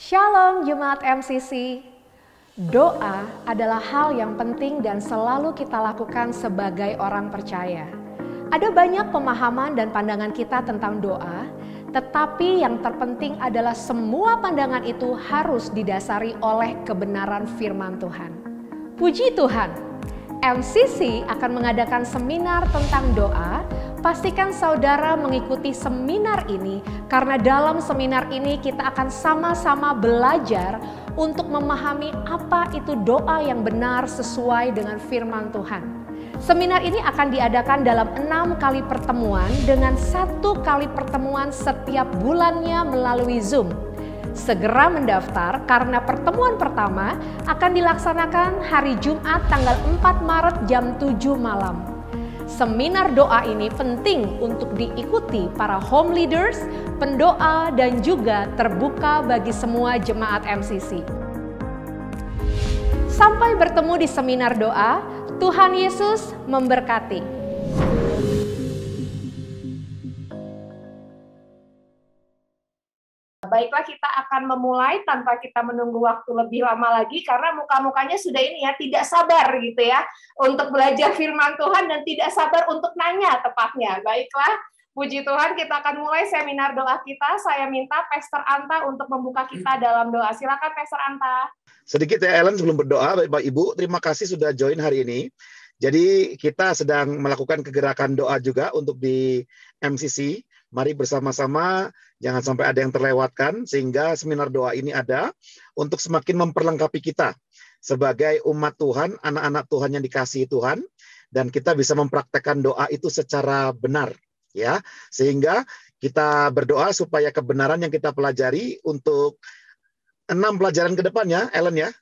Shalom Jemaat MCC. Doa adalah hal yang penting dan selalu kita lakukan sebagai orang percaya. Ada banyak pemahaman dan pandangan kita tentang doa, tetapi yang terpenting adalah semua pandangan itu harus didasari oleh kebenaran firman Tuhan. Puji Tuhan, MCC akan mengadakan seminar tentang doa. Pastikan saudara mengikuti seminar ini karena dalam seminar ini kita akan sama-sama belajar untuk memahami apa itu doa yang benar sesuai dengan firman Tuhan. Seminar ini akan diadakan dalam 6 kali pertemuan dengan 1 kali pertemuan setiap bulannya melalui Zoom. Segera mendaftar karena pertemuan pertama akan dilaksanakan hari Jumat tanggal 4 Maret jam 7 malam. Seminar doa ini penting untuk diikuti para home leaders, pendoa, dan juga terbuka bagi semua jemaat MCC. Sampai bertemu di seminar doa, Tuhan Yesus memberkati. Baiklah, kita akan memulai tanpa kita menunggu waktu lebih lama lagi karena muka-mukanya sudah ini ya, tidak sabar gitu ya untuk belajar firman Tuhan dan tidak sabar untuk nanya tepatnya. Baiklah, puji Tuhan, kita akan mulai seminar doa kita. Saya minta Pastor Anta untuk membuka kita dalam doa. Silakan Pastor Anta. Sedikit ya Ellen sebelum berdoa, Bapak Ibu, terima kasih sudah join hari ini. Jadi kita sedang melakukan kegerakan doa juga untuk di MCC. Mari bersama-sama, jangan sampai ada yang terlewatkan, sehingga seminar doa ini ada untuk semakin memperlengkapi kita sebagai umat Tuhan, anak-anak Tuhan yang dikasihi Tuhan, dan kita bisa mempraktekkan doa itu secara benar, ya. Sehingga kita berdoa supaya kebenaran yang kita pelajari untuk 6 pelajaran ke depannya, Ellen ya.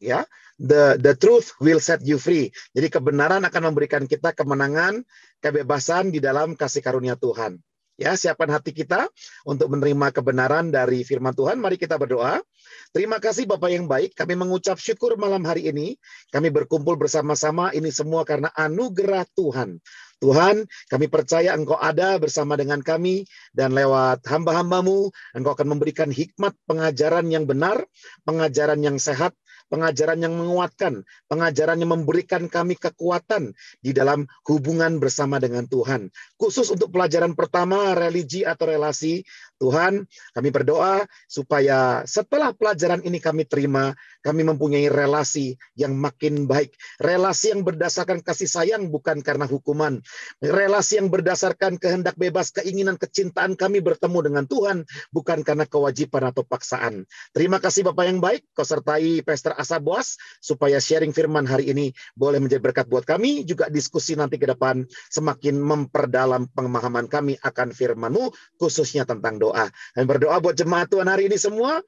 Ya, the truth will set you free. Jadi kebenaran akan memberikan kita kemenangan, kebebasan di dalam kasih karunia Tuhan. Ya, siapkan hati kita untuk menerima kebenaran dari firman Tuhan. Mari kita berdoa. Terima kasih Bapak yang baik, kami mengucap syukur malam hari ini. Kami berkumpul bersama-sama, ini semua karena anugerah Tuhan. Tuhan, kami percaya Engkau ada bersama dengan kami, dan lewat hamba-hambamu, Engkau akan memberikan hikmat pengajaran yang benar, pengajaran yang sehat, pengajaran yang menguatkan, pengajaran yang memberikan kami kekuatan di dalam hubungan bersama dengan Tuhan. Khusus untuk pelajaran pertama, religi atau relasi, Tuhan, kami berdoa supaya setelah pelajaran ini kami terima, kami mempunyai relasi yang makin baik. Relasi yang berdasarkan kasih sayang bukan karena hukuman. Relasi yang berdasarkan kehendak bebas, keinginan, kecintaan kami bertemu dengan Tuhan, bukan karena kewajiban atau paksaan. Terima kasih Bapak yang baik, Kau sertai Pastor Asa Boas, supaya sharing firman hari ini boleh menjadi berkat buat kami, juga diskusi nanti ke depan semakin memperdalam pemahaman kami akan firman-Mu, khususnya tentang doa. Dan berdoa buat jemaat Tuhan hari ini semua,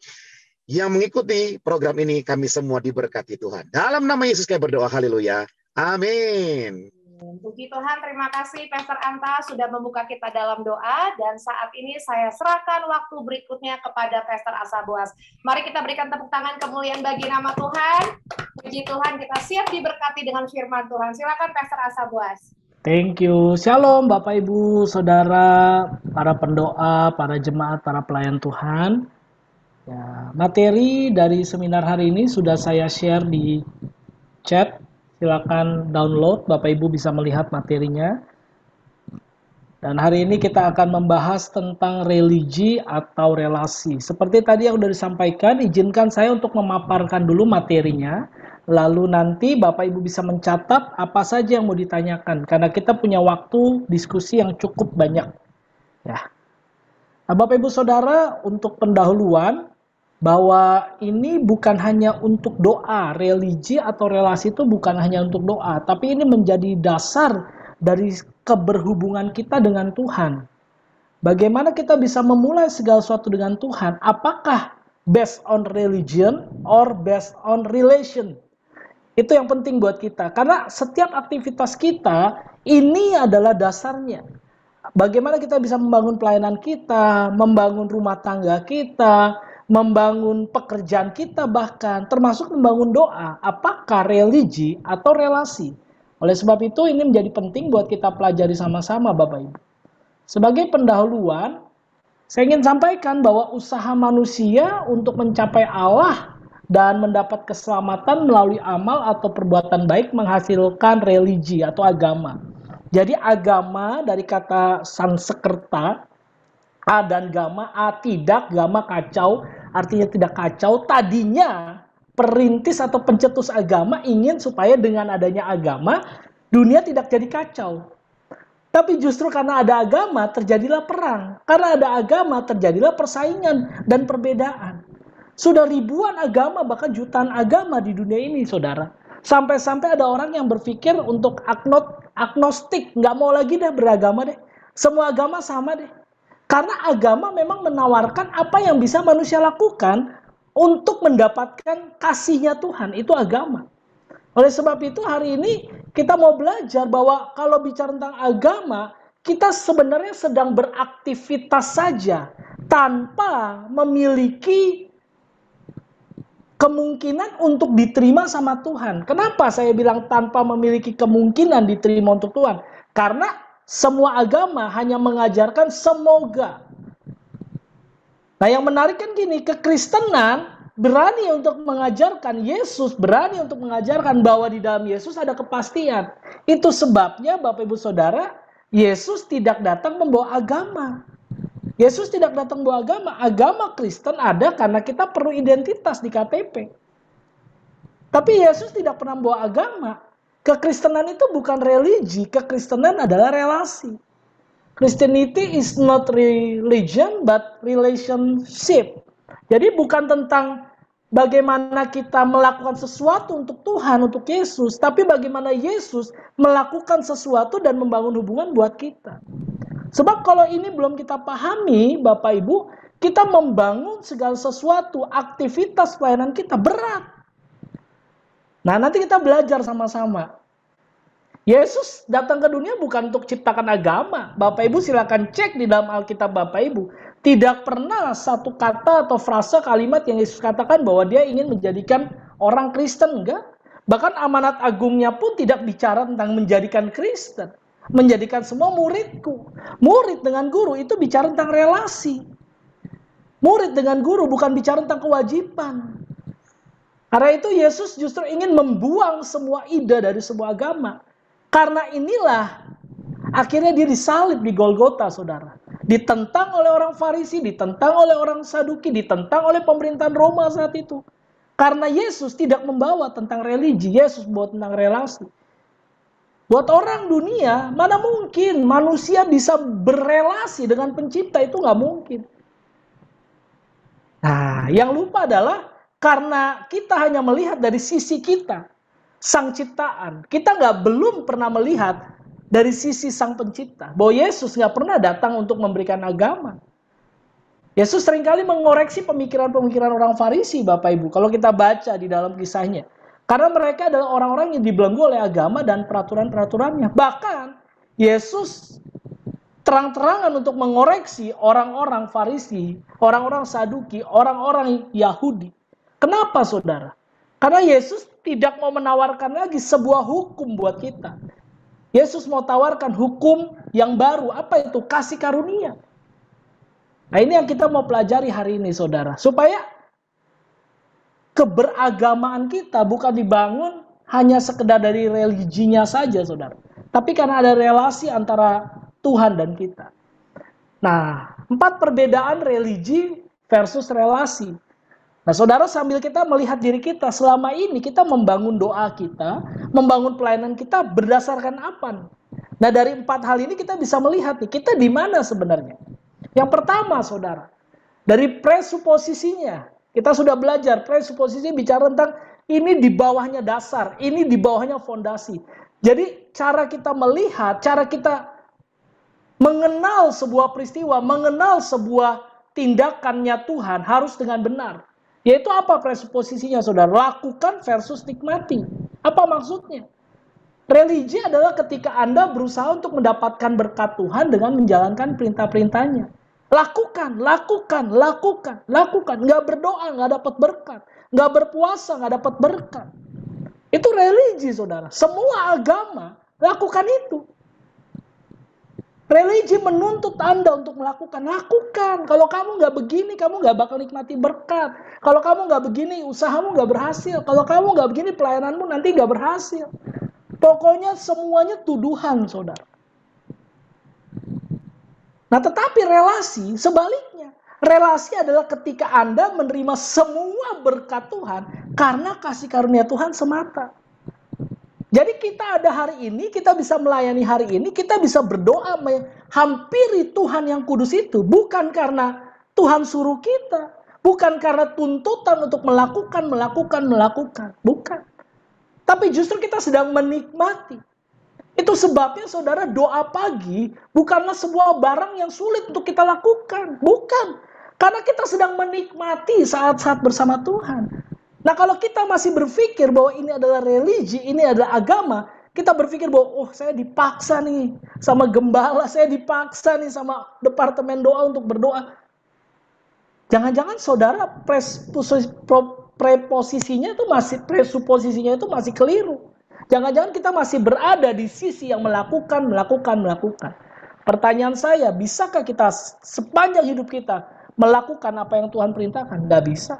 yang mengikuti program ini, kami semua diberkati Tuhan. Dalam nama Yesus kami berdoa, haleluya, amin. Puji Tuhan, terima kasih Pastor Anta sudah membuka kita dalam doa, dan saat ini saya serahkan waktu berikutnya kepada Pastor Asa Boas. Mari kita berikan tepuk tangan kemuliaan bagi nama Tuhan. Puji Tuhan, kita siap diberkati dengan firman Tuhan. Silakan Pastor Asa Boas. Thank you. Shalom Bapak Ibu, Saudara, para pendoa, para jemaat, para pelayan Tuhan. Ya, materi dari seminar hari ini sudah saya share di chat. Silakan download, Bapak Ibu bisa melihat materinya. Dan hari ini kita akan membahas tentang religi atau relasi. Seperti tadi yang sudah disampaikan, izinkan saya untuk memaparkan dulu materinya. Lalu nanti Bapak Ibu bisa mencatat apa saja yang mau ditanyakan. Karena kita punya waktu diskusi yang cukup banyak. Ya. Nah, Bapak Ibu Saudara, untuk pendahuluan, bahwa ini bukan hanya untuk doa, religi atau relasi itu bukan hanya untuk doa, tapi ini menjadi dasar dari keberhubungan kita dengan Tuhan. Bagaimana kita bisa memulai segala sesuatu dengan Tuhan? Apakah based on religion or based on relation? Itu yang penting buat kita, karena setiap aktivitas kita ini adalah dasarnya. Bagaimana kita bisa membangun pelayanan kita, membangun rumah tangga kita, membangun pekerjaan kita, bahkan termasuk membangun doa, apakah religi atau relasi. Oleh sebab itu ini menjadi penting buat kita pelajari sama-sama Bapak Ibu. Sebagai pendahuluan, Saya ingin sampaikan bahwa usaha manusia untuk mencapai Allah dan mendapat keselamatan melalui amal atau perbuatan baik menghasilkan religi atau agama. Jadi agama dari kata Sanskerta, A dan gama, A tidak, gama kacau, artinya tidak kacau. Tadinya perintis atau pencetus agama ingin supaya dengan adanya agama, dunia tidak jadi kacau. Tapi justru karena ada agama, terjadilah perang. Karena ada agama, terjadilah persaingan dan perbedaan. Sudah ribuan agama, bahkan jutaan agama di dunia ini, saudara. Sampai-sampai ada orang yang berpikir untuk agnostik, nggak mau lagi deh beragama deh. Semua agama sama deh. Karena agama memang menawarkan apa yang bisa manusia lakukan untuk mendapatkan kasihnya Tuhan. Itu agama. Oleh sebab itu hari ini kita mau belajar bahwa kalau bicara tentang agama, kita sebenarnya sedang beraktivitas saja tanpa memiliki kemungkinan untuk diterima sama Tuhan. Kenapa saya bilang tanpa memiliki kemungkinan diterima untuk Tuhan? Karena semua agama hanya mengajarkan semoga. Nah, yang menarik kan gini, kekristenan berani untuk mengajarkan, Yesus berani untuk mengajarkan bahwa di dalam Yesus ada kepastian. Itu sebabnya Bapak Ibu Saudara, Yesus tidak datang membawa agama. Yesus tidak datang membawa agama. Agama Kristen ada karena kita perlu identitas di KTP. Tapi Yesus tidak pernah membawa agama. Kekristenan itu bukan religi, kekristenan adalah relasi. Christianity is not religion but relationship. Jadi bukan tentang bagaimana kita melakukan sesuatu untuk Tuhan, untuk Yesus, tapi bagaimana Yesus melakukan sesuatu dan membangun hubungan buat kita. Sebab kalau ini belum kita pahami, Bapak Ibu, kita membangun segala sesuatu, aktivitas pelayanan kita berat. Nah, nanti kita belajar sama-sama. Yesus datang ke dunia bukan untuk ciptakan agama. Bapak Ibu silakan cek di dalam Alkitab Bapak Ibu. Tidak pernah satu kata atau frasa kalimat yang Yesus katakan bahwa dia ingin menjadikan orang Kristen, enggak. Bahkan amanat agungnya pun tidak bicara tentang menjadikan Kristen. Menjadikan semua muridku. Murid dengan guru itu bicara tentang relasi. Murid dengan guru bukan bicara tentang kewajiban. Karena itu Yesus justru ingin membuang semua ide dari sebuah agama. Karena inilah akhirnya dia disalib di Golgota, saudara. Ditentang oleh orang Farisi, ditentang oleh orang Saduki, ditentang oleh pemerintahan Roma saat itu. Karena Yesus tidak membawa tentang religi, Yesus membawa tentang relasi. Buat orang dunia, mana mungkin manusia bisa berelasi dengan pencipta, itu nggak mungkin. Nah, yang lupa adalah karena kita hanya melihat dari sisi kita, sang ciptaan. Kita belum pernah melihat dari sisi sang pencipta. Bahwa Yesus nggak pernah datang untuk memberikan agama. Yesus seringkali mengoreksi pemikiran-pemikiran orang Farisi, Bapak Ibu. Kalau kita baca di dalam kisahnya. Karena mereka adalah orang-orang yang dibelenggu oleh agama dan peraturan-peraturannya. Bahkan Yesus terang-terangan untuk mengoreksi orang-orang Farisi, orang-orang Saduki, orang-orang Yahudi. Kenapa, saudara? Karena Yesus tidak mau menawarkan lagi sebuah hukum buat kita. Yesus mau tawarkan hukum yang baru. Apa itu? Kasih karunia. Nah, ini yang kita mau pelajari hari ini, saudara. Supaya keberagamaan kita bukan dibangun hanya sekedar dari religinya saja, saudara. Tapi karena ada relasi antara Tuhan dan kita. Nah, 4 perbedaan religi versus relasi. Nah, saudara, sambil kita melihat diri kita, selama ini kita membangun doa kita, membangun pelayanan kita berdasarkan apa? Nah, dari 4 hal ini kita bisa melihat nih, kita di mana sebenarnya? Yang pertama, saudara, dari presuposisinya. Kita sudah belajar, presuposisi bicara tentang ini di bawahnya dasar, ini di bawahnya fondasi. Jadi, cara kita melihat, cara kita mengenal sebuah peristiwa, mengenal sebuah tindakannya Tuhan harus dengan benar. Yaitu apa presuposisinya, saudara? Lakukan versus nikmati. Apa maksudnya? Religi adalah ketika Anda berusaha untuk mendapatkan berkat Tuhan dengan menjalankan perintah-perintahnya. Lakukan, lakukan, lakukan, lakukan. Nggak berdoa, nggak dapat berkat. Nggak berpuasa, nggak dapat berkat. Itu religi, saudara. Semua agama lakukan itu. Religi menuntut Anda untuk melakukan. Lakukan. Kalau kamu nggak begini, kamu nggak bakal nikmati berkat. Kalau kamu nggak begini, usahamu nggak berhasil. Kalau kamu nggak begini, pelayananmu nanti nggak berhasil. Pokoknya semuanya tuduhan, saudara. Nah, tetapi relasi sebaliknya. Relasi adalah ketika Anda menerima semua berkat Tuhan karena kasih karunia Tuhan semata. Jadi kita ada hari ini, kita bisa melayani hari ini, kita bisa berdoa menghampiri Tuhan yang kudus itu. Bukan karena Tuhan suruh kita. Bukan karena tuntutan untuk melakukan. Bukan. Tapi justru kita sedang menikmati. Itu sebabnya saudara, doa pagi bukanlah sebuah barang yang sulit untuk kita lakukan. Bukan. Karena kita sedang menikmati saat-saat bersama Tuhan. Nah, kalau kita masih berpikir bahwa ini adalah religi, ini adalah agama, kita berpikir bahwa, saya dipaksa nih sama gembala, saya dipaksa nih sama departemen doa untuk berdoa. Jangan-jangan saudara preposisinya itu masih keliru. Jangan-jangan kita masih berada di sisi yang melakukan. Pertanyaan saya, bisakah kita sepanjang hidup kita melakukan apa yang Tuhan perintahkan? Nggak bisa.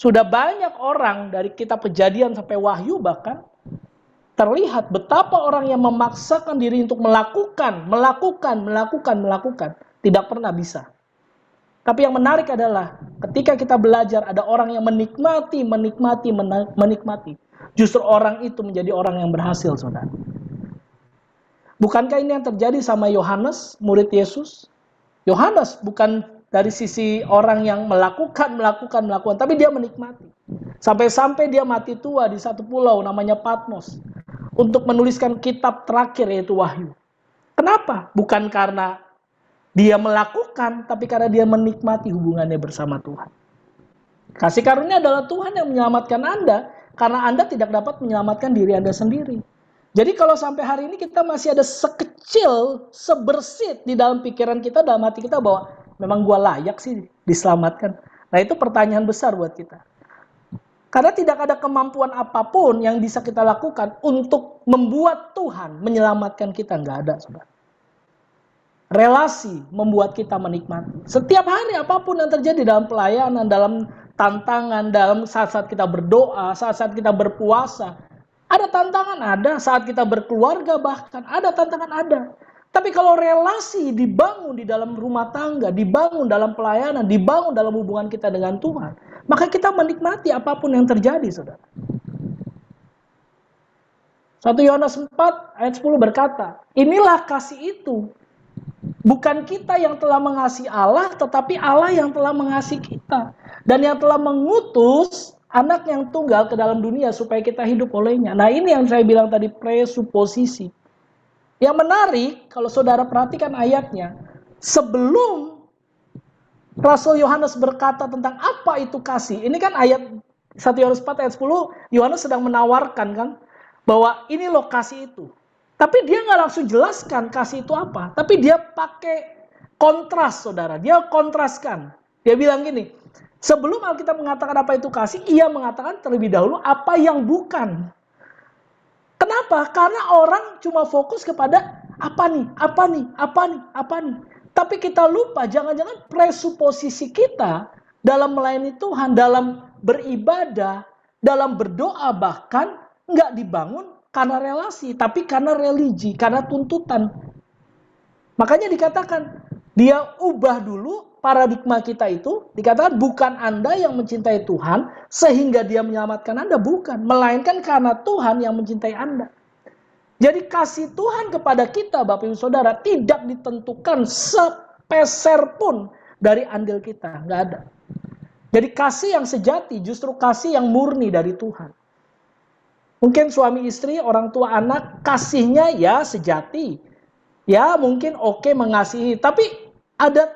Sudah banyak orang dari kitab Kejadian sampai Wahyu bahkan terlihat betapa orang yang memaksakan diri untuk melakukan, tidak pernah bisa. Tapi yang menarik adalah ketika kita belajar ada orang yang menikmati. Justru orang itu menjadi orang yang berhasil, saudara. Bukankah ini yang terjadi sama Yohanes, murid Yesus? Yohanes bukan dari sisi orang yang melakukan, tapi dia menikmati. Sampai-sampai dia mati tua di satu pulau namanya Patmos untuk menuliskan kitab terakhir yaitu Wahyu. Kenapa? Bukan karena dia melakukan, tapi karena dia menikmati hubungannya bersama Tuhan. Kasih karunia adalah Tuhan yang menyelamatkan Anda, karena Anda tidak dapat menyelamatkan diri Anda sendiri. Jadi kalau sampai hari ini kita masih ada sekecil, sebersit di dalam pikiran kita, dalam hati kita bahwa memang gua layak sih diselamatkan. Nah, itu pertanyaan besar buat kita. Karena tidak ada kemampuan apapun yang bisa kita lakukan untuk membuat Tuhan menyelamatkan kita. Nggak ada, saudara. Relasi membuat kita menikmati. Setiap hari apapun yang terjadi dalam pelayanan, dalam tantangan, dalam saat-saat kita berdoa, saat-saat kita berpuasa. Ada tantangan, ada. Saat kita berkeluarga bahkan, ada tantangan, ada. Tapi kalau relasi dibangun di dalam rumah tangga, dibangun dalam pelayanan, dibangun dalam hubungan kita dengan Tuhan, maka kita menikmati apapun yang terjadi, saudara. 1 Yohanes 4 ayat 10 berkata, inilah kasih itu. Bukan kita yang telah mengasihi Allah, tetapi Allah yang telah mengasihi kita. Dan yang telah mengutus anak yang tunggal ke dalam dunia supaya kita hidup olehnya. Nah, ini yang saya bilang tadi, presuposisi. Yang menarik, kalau saudara perhatikan ayatnya, sebelum Rasul Yohanes berkata tentang apa itu kasih, ini kan ayat 1 Yohanes 4 ayat 10, Yohanes sedang menawarkan kan, bahwa ini loh kasih itu. Tapi dia nggak langsung jelaskan kasih itu apa, tapi dia pakai kontras, saudara. Dia kontraskan. Dia bilang gini, sebelum Alkitab mengatakan apa itu kasih, ia mengatakan terlebih dahulu apa yang bukan. Kenapa? Karena orang cuma fokus kepada apa nih. Tapi kita lupa, jangan-jangan presuposisi kita dalam melayani Tuhan, dalam beribadah, dalam berdoa bahkan nggak dibangun karena relasi, tapi karena religi, karena tuntutan. Makanya dikatakan, dia ubah dulu paradigma kita itu, dikatakan bukan Anda yang mencintai Tuhan, sehingga dia menyelamatkan Anda, bukan. Melainkan karena Tuhan yang mencintai Anda. Jadi kasih Tuhan kepada kita, Bapak Ibu Saudara, tidak ditentukan sepeser pun dari andil kita, nggak ada. Jadi kasih yang sejati, justru kasih yang murni dari Tuhan. Mungkin suami istri, orang tua anak, kasihnya ya sejati. Ya mungkin oke mengasihi, tapi ada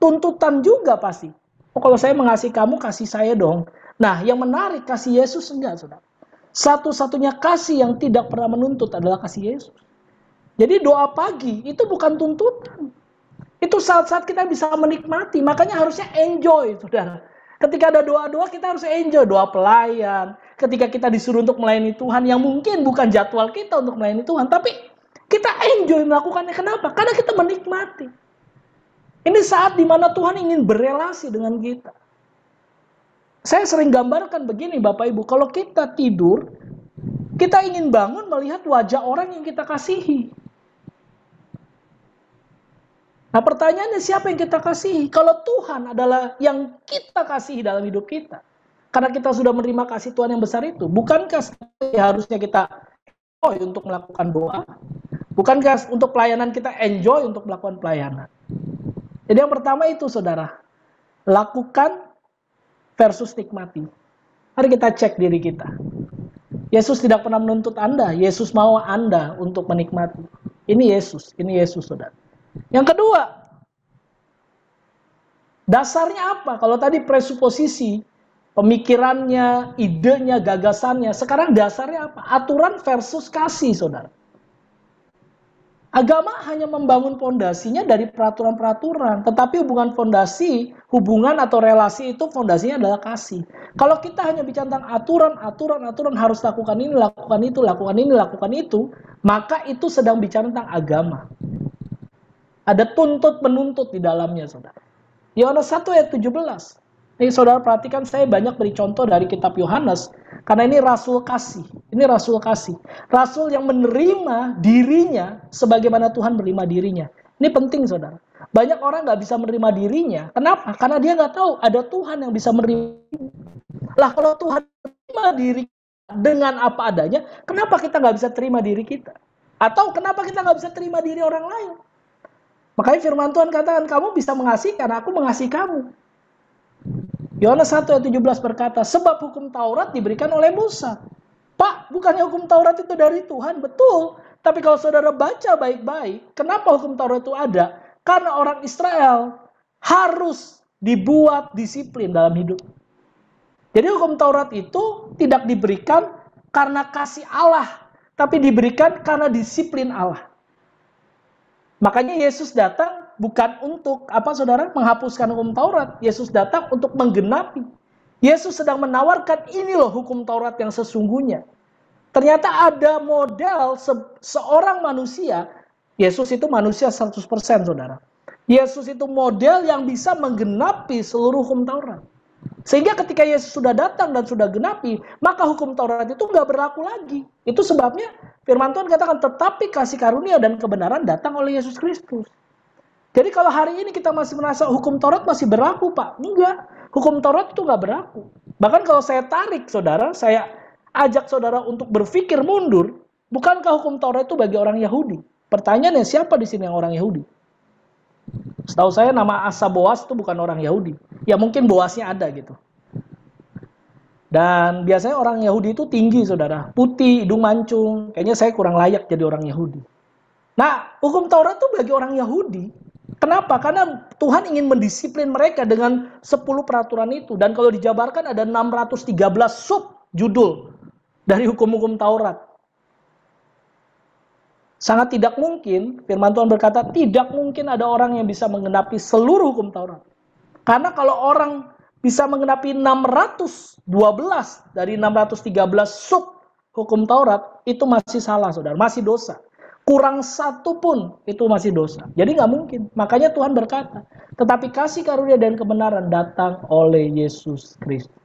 tuntutan juga pasti. Oh, kalau saya mengasihi kamu, kasih saya dong. Nah, yang menarik, kasih Yesus enggak, saudara. Satu-satunya kasih yang tidak pernah menuntut adalah kasih Yesus. Jadi doa pagi itu bukan tuntutan. Itu saat-saat kita bisa menikmati. Makanya harusnya enjoy, saudara. Ketika ada doa-doa, kita harus enjoy. Doa pelayan. Ketika kita disuruh untuk melayani Tuhan, yang mungkin bukan jadwal kita untuk melayani Tuhan. Tapi Kita enjoy melakukannya. Kenapa? Karena kita menikmati. Ini saat dimana Tuhan ingin berelasi dengan kita. Saya sering gambarkan begini Bapak Ibu, kalau kita tidur, kita ingin bangun melihat wajah orang yang kita kasihi. Nah pertanyaannya, siapa yang kita kasihi? Kalau Tuhan adalah yang kita kasihi dalam hidup kita, karena kita sudah menerima kasih Tuhan yang besar itu, bukankah harusnya kita enjoy untuk melakukan doa? Bukankah untuk pelayanan kita enjoy untuk melakukan pelayanan? Jadi yang pertama itu saudara, lakukan versus nikmati. Mari kita cek diri kita. Yesus tidak pernah menuntut Anda, Yesus mau Anda untuk menikmati. Ini Yesus saudara. Yang kedua, dasarnya apa? Kalau tadi presuposisi, pemikirannya, idenya, gagasannya, sekarang dasarnya apa? Aturan versus kasih, saudara. Agama hanya membangun fondasinya dari peraturan-peraturan, tetapi hubungan fondasi, hubungan atau relasi itu fondasinya adalah kasih. Kalau kita hanya bicara tentang aturan harus lakukan ini, lakukan itu, lakukan ini, lakukan itu, maka itu sedang bicara tentang agama. Ada tuntut menuntut di dalamnya, saudara. Yohanes 1 ayat 17. Ini saudara perhatikan, saya banyak beri contoh dari kitab Yohanes, karena ini rasul kasih. Ini rasul kasih. Rasul yang menerima dirinya sebagaimana Tuhan menerima dirinya. Ini penting saudara. Banyak orang nggak bisa menerima dirinya. Kenapa? Karena dia nggak tahu ada Tuhan yang bisa menerima. Lah kalau Tuhan menerima diri dengan apa adanya, kenapa kita nggak bisa terima diri kita? Atau kenapa kita nggak bisa terima diri orang lain? Makanya firman Tuhan katakan, kamu bisa mengasihi karena aku mengasihi kamu. Yohanes 1 ayat 17 berkata, sebab hukum Taurat diberikan oleh Musa. Pak, bukannya hukum Taurat itu dari Tuhan? Betul. Tapi kalau saudara baca baik-baik, kenapa hukum Taurat itu ada? Karena orang Israel harus dibuat disiplin dalam hidup. Jadi hukum Taurat itu tidak diberikan karena kasih Allah, tapi diberikan karena disiplin Allah. Makanya Yesus datang bukan untuk saudara menghapuskan hukum Taurat. Yesus datang untuk menggenapi. Yesus sedang menawarkan ini loh hukum Taurat yang sesungguhnya. Ternyata ada model seorang manusia. Yesus itu manusia 100% saudara. Yesus itu model yang bisa menggenapi seluruh hukum Taurat. Sehingga ketika Yesus sudah datang dan sudah genapi, maka hukum Taurat itu nggak berlaku lagi. Itu sebabnya firman Tuhan katakan, tetapi kasih karunia dan kebenaran datang oleh Yesus Kristus. Jadi kalau hari ini kita masih merasa hukum Taurat masih berlaku, Pak. Enggak. Hukum Taurat itu nggak berlaku. Bahkan kalau saya tarik, saudara, saya ajak saudara untuk berpikir mundur, bukankah hukum Taurat itu bagi orang Yahudi? Pertanyaannya, siapa di sini yang orang Yahudi? Setahu saya nama Asa Boas itu bukan orang Yahudi. Ya mungkin Boasnya ada gitu. Dan biasanya orang Yahudi itu tinggi, saudara. Putih, hidung mancung. Kayaknya saya kurang layak jadi orang Yahudi. Nah, hukum Taurat itu bagi orang Yahudi. Kenapa? Karena Tuhan ingin mendisiplin mereka dengan 10 peraturan itu. Dan kalau dijabarkan ada 613 sub judul dari hukum-hukum Taurat. Sangat tidak mungkin, firman Tuhan berkata, tidak mungkin ada orang yang bisa menggenapi seluruh hukum Taurat. Karena kalau orang bisa menggenapi 612 dari 613 sub hukum Taurat, itu masih salah, saudara. Masih dosa. Kurang satu pun itu masih dosa. Jadi nggak mungkin. Makanya Tuhan berkata, tetapi kasih karunia dan kebenaran datang oleh Yesus Kristus.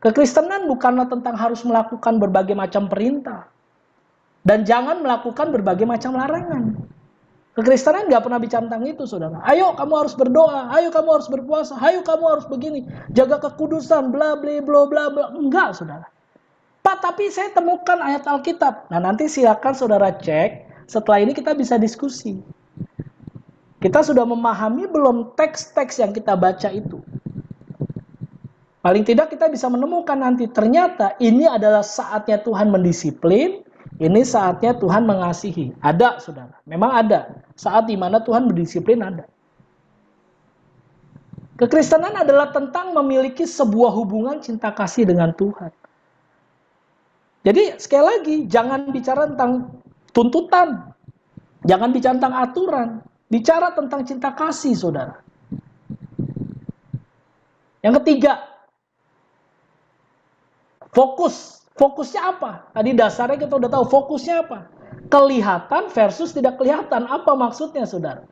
Kekristenan bukanlah tentang harus melakukan berbagai macam perintah. Dan jangan melakukan berbagai macam larangan. Kekristenan nggak pernah bicara tentang itu, saudara. Ayo kamu harus berdoa, ayo kamu harus berpuasa, ayo kamu harus begini, jaga kekudusan, bla bla bla bla bla. Enggak, saudara. Pak, tapi saya temukan ayat Alkitab. Nah, nanti silakan saudara cek. Setelah ini kita bisa diskusi. Kita sudah memahami belum teks-teks yang kita baca itu? Paling tidak kita bisa menemukan nanti ternyata ini adalah saatnya Tuhan mendisiplin. Ini saatnya Tuhan mengasihi. Ada, saudara. Memang ada. Saat di mana Tuhan berdisiplin ada. Kekristenan adalah tentang memiliki sebuah hubungan cinta kasih dengan Tuhan. Jadi sekali lagi, jangan bicara tentang tuntutan. Jangan bicara tentang aturan. Bicara tentang cinta kasih, saudara. Yang ketiga, fokus. Fokusnya apa? Tadi dasarnya kita udah tahu fokusnya apa. kelihatan versus tidak kelihatan. Apa maksudnya, saudara?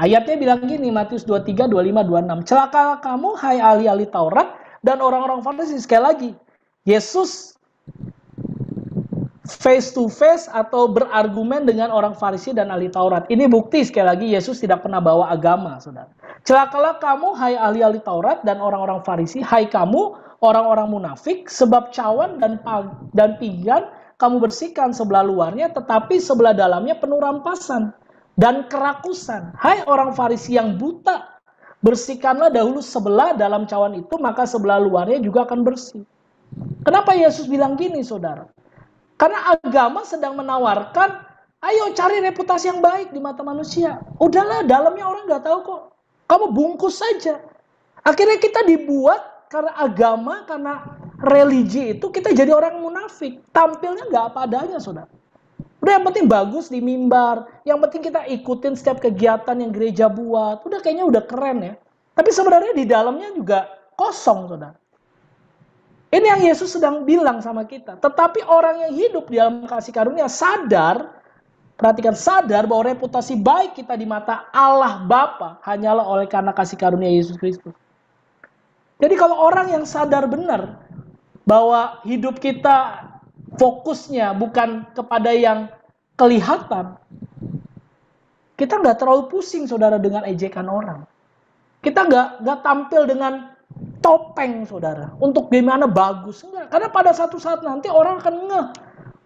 Ayatnya bilang gini, Matius 23, 25, 26. Celakalah kamu, hai ahli-ahli Taurat dan orang-orang Farisi. Sekali lagi, Yesus face to face atau berargumen dengan orang Farisi dan ahli Taurat. Ini bukti sekali lagi Yesus tidak pernah bawa agama, saudara. Celakalah kamu, hai ahli-ahli Taurat dan orang-orang Farisi. Hai kamu, orang-orang munafik, sebab cawan dan pinggan kamu bersihkan sebelah luarnya, tetapi sebelah dalamnya penuh rampasan dan kerakusan. Hai orang Farisi yang buta, bersihkanlah dahulu sebelah dalam cawan itu, maka sebelah luarnya juga akan bersih. Kenapa Yesus bilang gini, saudara? Karena agama sedang menawarkan, ayo cari reputasi yang baik di mata manusia. Udahlah, dalamnya orang nggak tahu kok. Kamu bungkus saja. Akhirnya kita dibuat karena agama, karena religi itu kita jadi orang munafik. Tampilnya nggak apa adanya, saudara. Udah yang penting bagus di mimbar. Yang penting kita ikutin setiap kegiatan yang gereja buat. Udah kayaknya udah keren ya. Tapi sebenarnya di dalamnya juga kosong, saudara. Ini yang Yesus sedang bilang sama kita. Tetapi orang yang hidup di dalam kasih karunia sadar, perhatikan, sadar bahwa reputasi baik kita di mata Allah Bapa hanyalah oleh karena kasih karunia Yesus Kristus. Jadi kalau orang yang sadar benar bahwa hidup kita fokusnya bukan kepada yang kelihatan, kita nggak terlalu pusing, saudara, dengan ejekan orang. Kita nggak tampil dengan topeng, saudara, untuk gimana bagus. Enggak, karena pada satu saat nanti orang akan ngeh,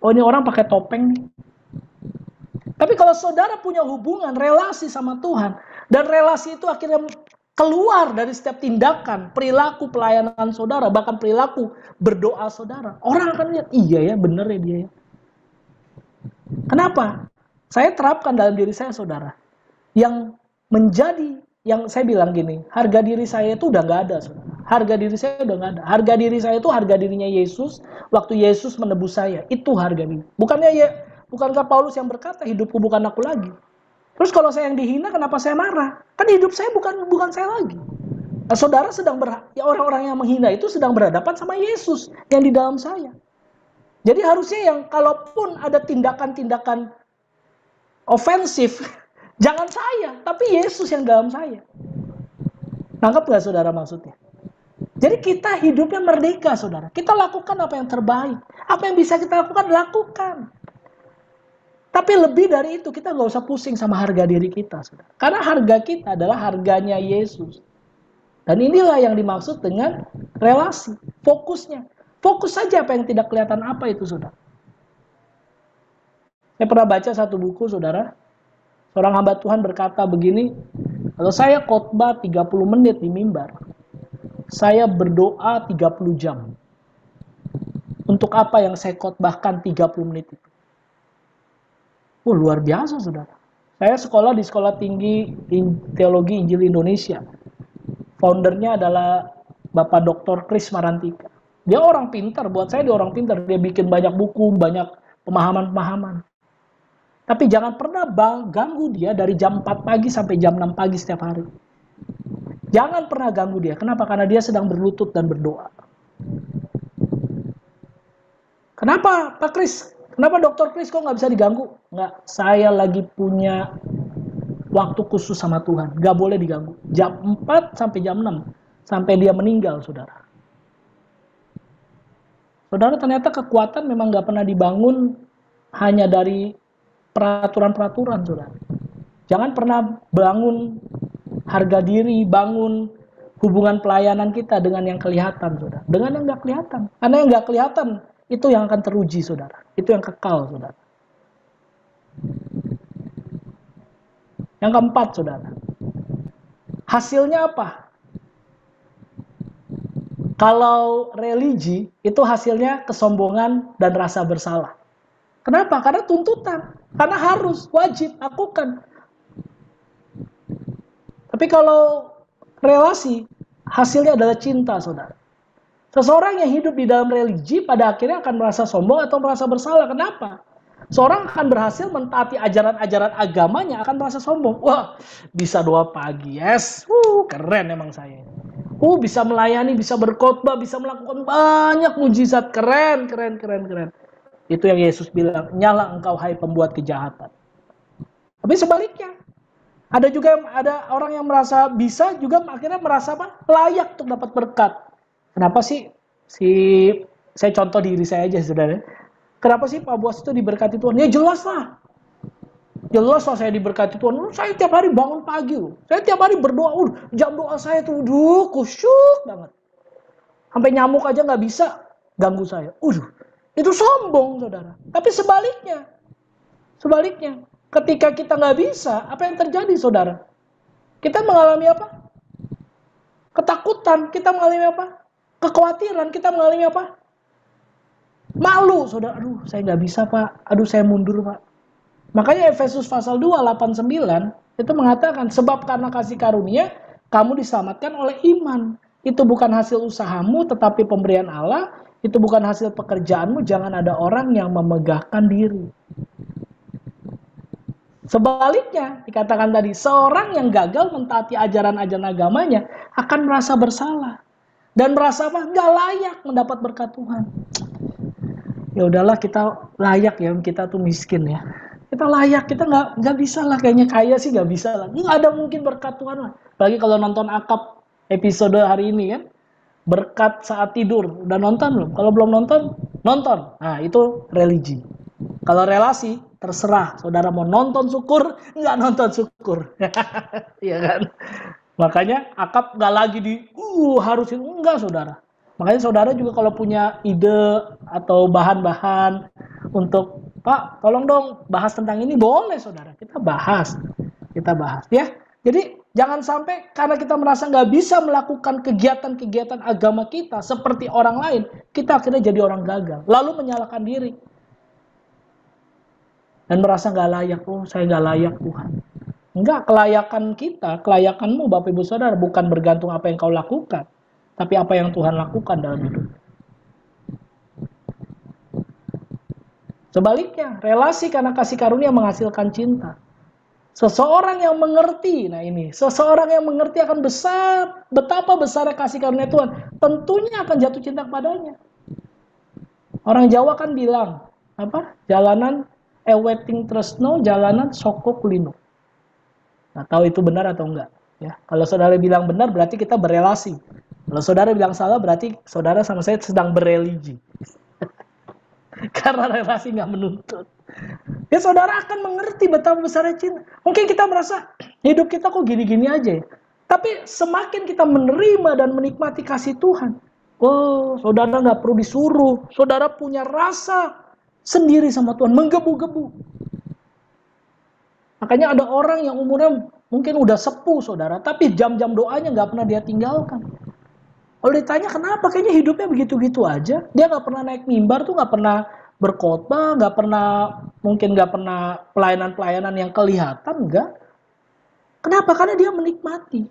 oh ini orang pakai topeng nih. Tapi kalau saudara punya hubungan, relasi sama Tuhan, dan relasi itu akhirnya keluar dari setiap tindakan, perilaku pelayanan saudara, bahkan perilaku berdoa saudara, orang akan lihat, iya ya, bener ya dia ya. Kenapa? Saya terapkan dalam diri saya, saudara, yang menjadi, yang saya bilang gini, harga diri saya itu udah nggak ada, saudara. Harga diri saya udah nggak ada. Harga diri saya itu harga dirinya Yesus, waktu Yesus menebus saya, itu harga diri. Bukankah Paulus yang berkata, hidupku bukan aku lagi. Terus kalau saya yang dihina, kenapa saya marah? Kan hidup saya bukan saya lagi. Nah, saudara orang-orang yang menghina itu sedang berhadapan sama Yesus yang di dalam saya. Jadi harusnya yang kalaupun ada tindakan-tindakan ofensif, jangan saya, tapi Yesus yang dalam saya. Nangkep nggak, saudara, maksudnya? Jadi kita hidupnya merdeka, saudara. Kita lakukan apa yang terbaik. Apa yang bisa kita lakukan, lakukan. Tapi lebih dari itu, kita nggak usah pusing sama harga diri kita, saudara. Karena harga kita adalah harganya Yesus. Dan inilah yang dimaksud dengan relasi, fokusnya. Fokus saja apa yang tidak kelihatan apa itu, saudara. Saya pernah baca satu buku, saudara. Seorang hamba Tuhan berkata begini, kalau saya khotbah 30 menit di mimbar, saya berdoa 30 jam. Untuk apa yang saya khotbahkan 30 menit itu? Luar biasa, saudara. Saya sekolah di Sekolah Tinggi Teologi Injil Indonesia. Foundernya adalah Bapak Dr. Kris Marantika. Dia orang pintar, buat saya dia orang pintar. Dia bikin banyak buku, banyak pemahaman-pemahaman. Tapi jangan pernah ganggu dia dari jam 4 pagi sampai jam 6 pagi setiap hari. Jangan pernah ganggu dia. Kenapa? Karena dia sedang berlutut dan berdoa. Kenapa, Pak Kris? Kenapa Dr. Kris kok nggak bisa diganggu? Nggak, saya lagi punya waktu khusus sama Tuhan. Nggak boleh diganggu. Jam 4 sampai jam 6. Sampai dia meninggal, saudara. Saudara, ternyata kekuatan memang nggak pernah dibangun hanya dari peraturan-peraturan, saudara. Jangan pernah bangun harga diri, bangun hubungan pelayanan kita dengan yang kelihatan, saudara. Dengan yang nggak kelihatan. Karena yang nggak kelihatan, itu yang akan teruji, saudara. Itu yang kekal, saudara. Yang keempat, saudara. Hasilnya apa? Kalau religi, itu hasilnya kesombongan dan rasa bersalah. Kenapa? Karena tuntutan. Karena harus, wajib, lakukan. Tapi kalau relasi, hasilnya adalah cinta, saudara. Seseorang yang hidup di dalam religi pada akhirnya akan merasa sombong atau merasa bersalah. Kenapa? Seorang akan berhasil mentaati ajaran-ajaran agamanya akan merasa sombong. Wah, bisa doa pagi, yes. Keren emang saya. Bisa melayani, bisa berkhotbah, bisa melakukan banyak mujizat. Keren. Itu yang Yesus bilang, nyala engkau hai pembuat kejahatan. Tapi sebaliknya, ada orang yang merasa bisa juga akhirnya merasa apa? Layak untuk dapat berkat. Kenapa sih saya contoh diri saya aja saudara. Kenapa sih Pak Boas itu diberkati Tuhan? Ya jelas lah. Jelas lah saya diberkati Tuhan. Saya tiap hari bangun pagi loh. Saya tiap hari berdoa. Jam doa saya tuh kusyuk banget. Sampai nyamuk aja nggak bisa ganggu saya. Itu sombong saudara. Tapi sebaliknya, ketika kita nggak bisa, apa yang terjadi saudara? Kita mengalami apa? Ketakutan. Kita mengalami apa? Kekhawatiran. Kita mengalami apa? Malu saudara. Saya nggak bisa Pak. Saya mundur Pak. Makanya Efesus pasal 2, 8, 9 itu mengatakan, sebab karena kasih karunia, kamu diselamatkan oleh iman. Itu bukan hasil usahamu, tetapi pemberian Allah. Itu bukan hasil pekerjaanmu, jangan ada orang yang memegahkan diri. Sebaliknya, dikatakan tadi, seorang yang gagal mentaati ajaran-ajaran agamanya akan merasa bersalah. Dan merasa apa? Gak layak mendapat berkat Tuhan. Ya udahlah, kita layak ya, kita tuh miskin ya. Kita layak, kita nggak bisa lah, kayaknya kaya sih nggak bisa lah. Nggak ada mungkin berkat Tuhan lah. Apalagi kalau nonton Akap episode hari ini kan. Berkat saat tidur. Udah nonton belum? Kalau belum nonton, nonton. Nah, itu religi. Kalau relasi, terserah. Saudara mau nonton syukur, nggak nonton syukur. Iya kan? Makanya Akap nggak lagi harus itu. Enggak, saudara. Makanya saudara juga kalau punya ide atau bahan-bahan untuk, Pak, tolong dong bahas tentang ini, boleh saudara. Kita bahas. Ya. Jadi jangan sampai karena kita merasa nggak bisa melakukan kegiatan-kegiatan agama kita seperti orang lain, kita akhirnya jadi orang gagal, lalu menyalahkan diri dan merasa nggak layak. Saya nggak layak Tuhan. Enggak, kelayakan kita, kelayakanmu Bapak Ibu Saudara bukan bergantung apa yang kau lakukan, tapi apa yang Tuhan lakukan dalam hidup. Sebaliknya, relasi karena kasih karunia menghasilkan cinta. Seseorang yang mengerti, seseorang yang mengerti akan betapa besarnya kasih karunia Tuhan, tentunya akan jatuh cinta kepadanya. Orang Jawa kan bilang, jalanan eweting tresno, jalanan soko kulino. Nah, tahu itu benar atau enggak? Ya, kalau saudara bilang benar, berarti kita berelasi. Kalau saudara bilang salah, berarti saudara sama saya sedang bereligi. Karena relasi nggak menuntut. Ya saudara akan mengerti betapa besarnya cinta. Mungkin kita merasa hidup kita kok gini-gini aja ya. Tapi semakin kita menerima dan menikmati kasih Tuhan, saudara nggak perlu disuruh. Saudara punya rasa sendiri sama Tuhan, menggebu-gebu. Makanya ada orang yang umurnya mungkin udah sepuh saudara, tapi jam-jam doanya nggak pernah dia tinggalkan. Kalau ditanya kenapa, kayaknya hidupnya begitu-gitu aja. Dia nggak pernah naik mimbar tuh, nggak pernah berkhotbah, nggak pernah pelayanan-pelayanan yang kelihatan, enggak. Kenapa? Karena dia menikmati.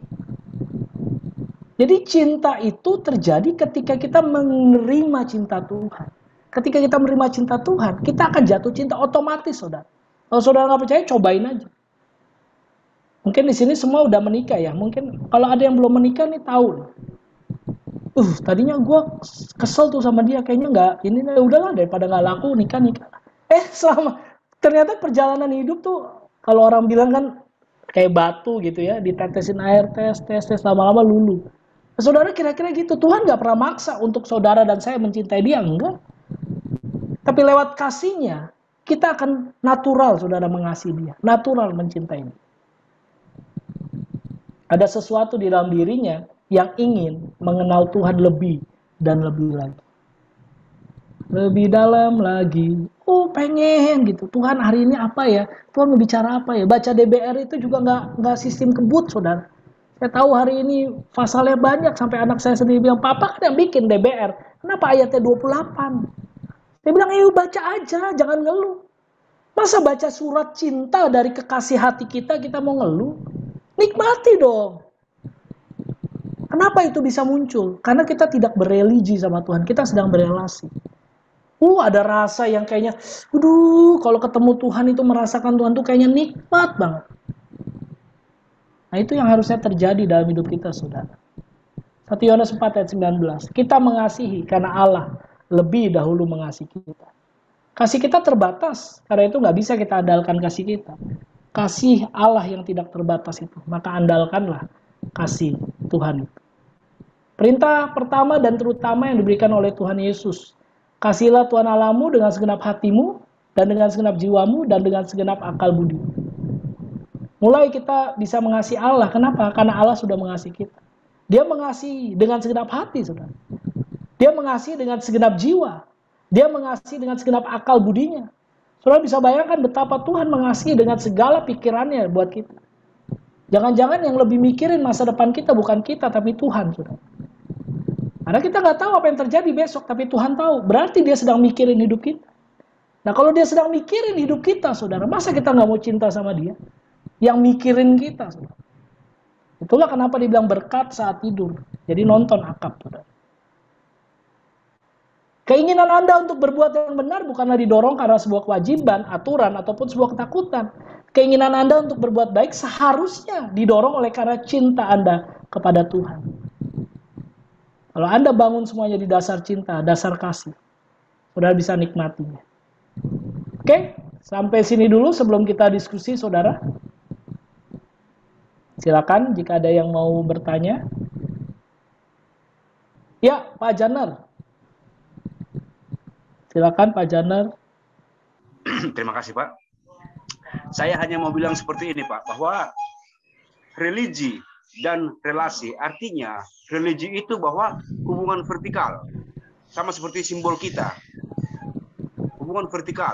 Jadi cinta itu terjadi ketika kita menerima cinta Tuhan. Ketika kita menerima cinta Tuhan, kita akan jatuh cinta otomatis, saudara. Kalau saudara nggak percaya, cobain aja. Mungkin di sini semua udah menikah ya. Mungkin kalau ada yang belum menikah nih tahu. Tadinya gue kesel tuh sama dia, kayaknya nggak, ini udahlah daripada nggak laku nikah. Ternyata perjalanan hidup tuh kalau orang bilang kan kayak batu gitu ya, ditetesin air, tes, lama-lama lulu. Nah, saudara kira-kira gitu, Tuhan nggak pernah maksa untuk saudara dan saya mencintai dia, enggak. Tapi lewat kasihnya, kita akan natural saudara mengasihi dia, natural mencintai dia. Ada sesuatu di dalam dirinya yang ingin mengenal Tuhan lebih dan lebih lagi. Lebih dalam lagi. Pengen gitu. Tuhan hari ini apa ya? Tuhan mau bicara apa ya? Baca DBR itu juga nggak sistem kebut, saudara. Saya tahu hari ini pasalnya banyak, sampai anak saya sendiri bilang, Papa kan yang bikin DBR. Kenapa ayatnya 28? Dia bilang, ayo baca aja, jangan ngeluh. Masa baca surat cinta dari kekasih hati kita mau ngeluh? Nikmati dong. Kenapa itu bisa muncul? Karena kita tidak bereligi sama Tuhan, kita sedang berelasi. Ada rasa yang kayaknya, kalau ketemu Tuhan itu merasakan Tuhan tuh kayaknya nikmat banget. Nah, itu yang harusnya terjadi dalam hidup kita, saudara. 1 Yohanes 4 ayat 19. Kita mengasihi karena Allah lebih dahulu mengasihi kita. Kasih kita terbatas, karena itu nggak bisa kita andalkan kasih kita. Kasih Allah yang tidak terbatas itu, maka andalkanlah kasih Tuhan itu. Perintah pertama dan terutama yang diberikan oleh Tuhan Yesus. Kasihilah Tuhan Allahmu dengan segenap hatimu, dan dengan segenap jiwamu, dan dengan segenap akal budi. Mulai kita bisa mengasihi Allah. Kenapa? Karena Allah sudah mengasihi kita. Dia mengasihi dengan segenap hati, saudara. Dia mengasihi dengan segenap jiwa. Dia mengasihi dengan segenap akal budinya. Saudara bisa bayangkan betapa Tuhan mengasihi dengan segala pikirannya buat kita. Jangan-jangan yang lebih mikirin masa depan kita bukan kita, tapi Tuhan, saudara. Karena kita nggak tahu apa yang terjadi besok, tapi Tuhan tahu. Berarti dia sedang mikirin hidup kita. Nah, kalau dia sedang mikirin hidup kita, saudara, masa kita nggak mau cinta sama dia? Yang mikirin kita, saudara. Itulah kenapa dibilang berkat saat tidur. Jadi nonton akap, saudara. Keinginan Anda untuk berbuat yang benar bukanlah didorong karena sebuah kewajiban, aturan, ataupun sebuah ketakutan. Keinginan Anda untuk berbuat baik seharusnya didorong oleh karena cinta Anda kepada Tuhan. Kalau Anda bangun semuanya di dasar cinta, dasar kasih, saudara bisa nikmatinya. Oke, sampai sini dulu sebelum kita diskusi, saudara. Silakan jika ada yang mau bertanya. Ya, Pak Janer. Silakan Pak Janer. Terima kasih, Pak. Saya hanya mau bilang seperti ini, Pak, bahwa religi dan relasi, artinya religi itu bahwa hubungan vertikal, sama seperti simbol kita, hubungan vertikal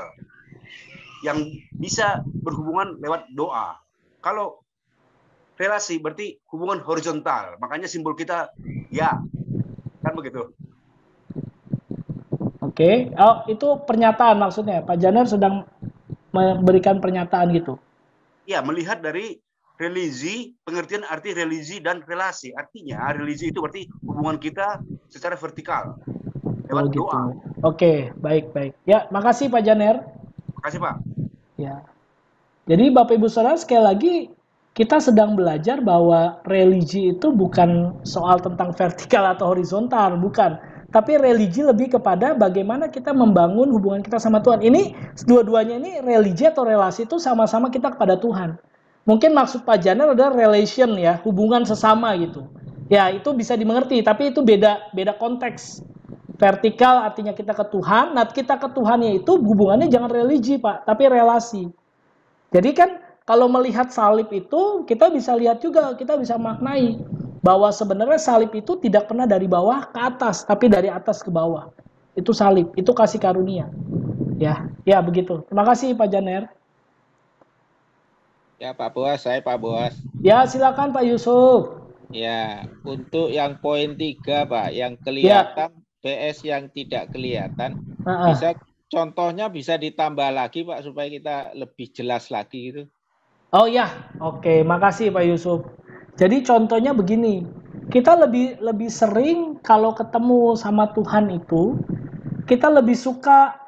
yang bisa berhubungan lewat doa. Kalau relasi berarti hubungan horizontal, makanya simbol kita ya, kan begitu. Oke, oh, itu pernyataan maksudnya. Pak Janer sedang memberikan pernyataan gitu. Ya, melihat dari religi, pengertian arti religi dan relasi. Artinya religi itu berarti hubungan kita secara vertikal lewat gitu. doa. Oke, baik. Ya, makasih Pak Janer. Makasih, Pak. Ya. Jadi Bapak Ibu Saudara, sekali lagi kita sedang belajar bahwa religi itu bukan soal tentang vertikal atau horizontal, bukan. Tapi religi lebih kepada bagaimana kita membangun hubungan kita sama Tuhan. Ini dua-duanya ini religi atau relasi itu sama-sama kita kepada Tuhan. Mungkin maksud Pak Janer adalah relation ya, hubungan sesama gitu. Ya, itu bisa dimengerti, tapi itu beda konteks. Vertikal artinya kita ke Tuhan, nah kita ke Tuhannya itu hubungannya jangan religi, Pak, tapi relasi. Jadi kan kalau melihat salib itu, kita bisa lihat juga, kita bisa maknai bahwa sebenarnya salib itu tidak pernah dari bawah ke atas, tapi dari atas ke bawah. Itu salib, itu kasih karunia. Ya begitu. Terima kasih Pak Janer. Ya Pak Boas, saya Pak Boas. Ya silakan Pak Yusuf. Ya, untuk yang poin 3 Pak, yang kelihatan PS yang tidak kelihatan, bisa contohnya bisa ditambah lagi Pak supaya kita lebih jelas lagi gitu. Oh ya, oke, makasih Pak Yusuf. Jadi contohnya begini, kita lebih sering kalau ketemu sama Tuhan itu, kita lebih suka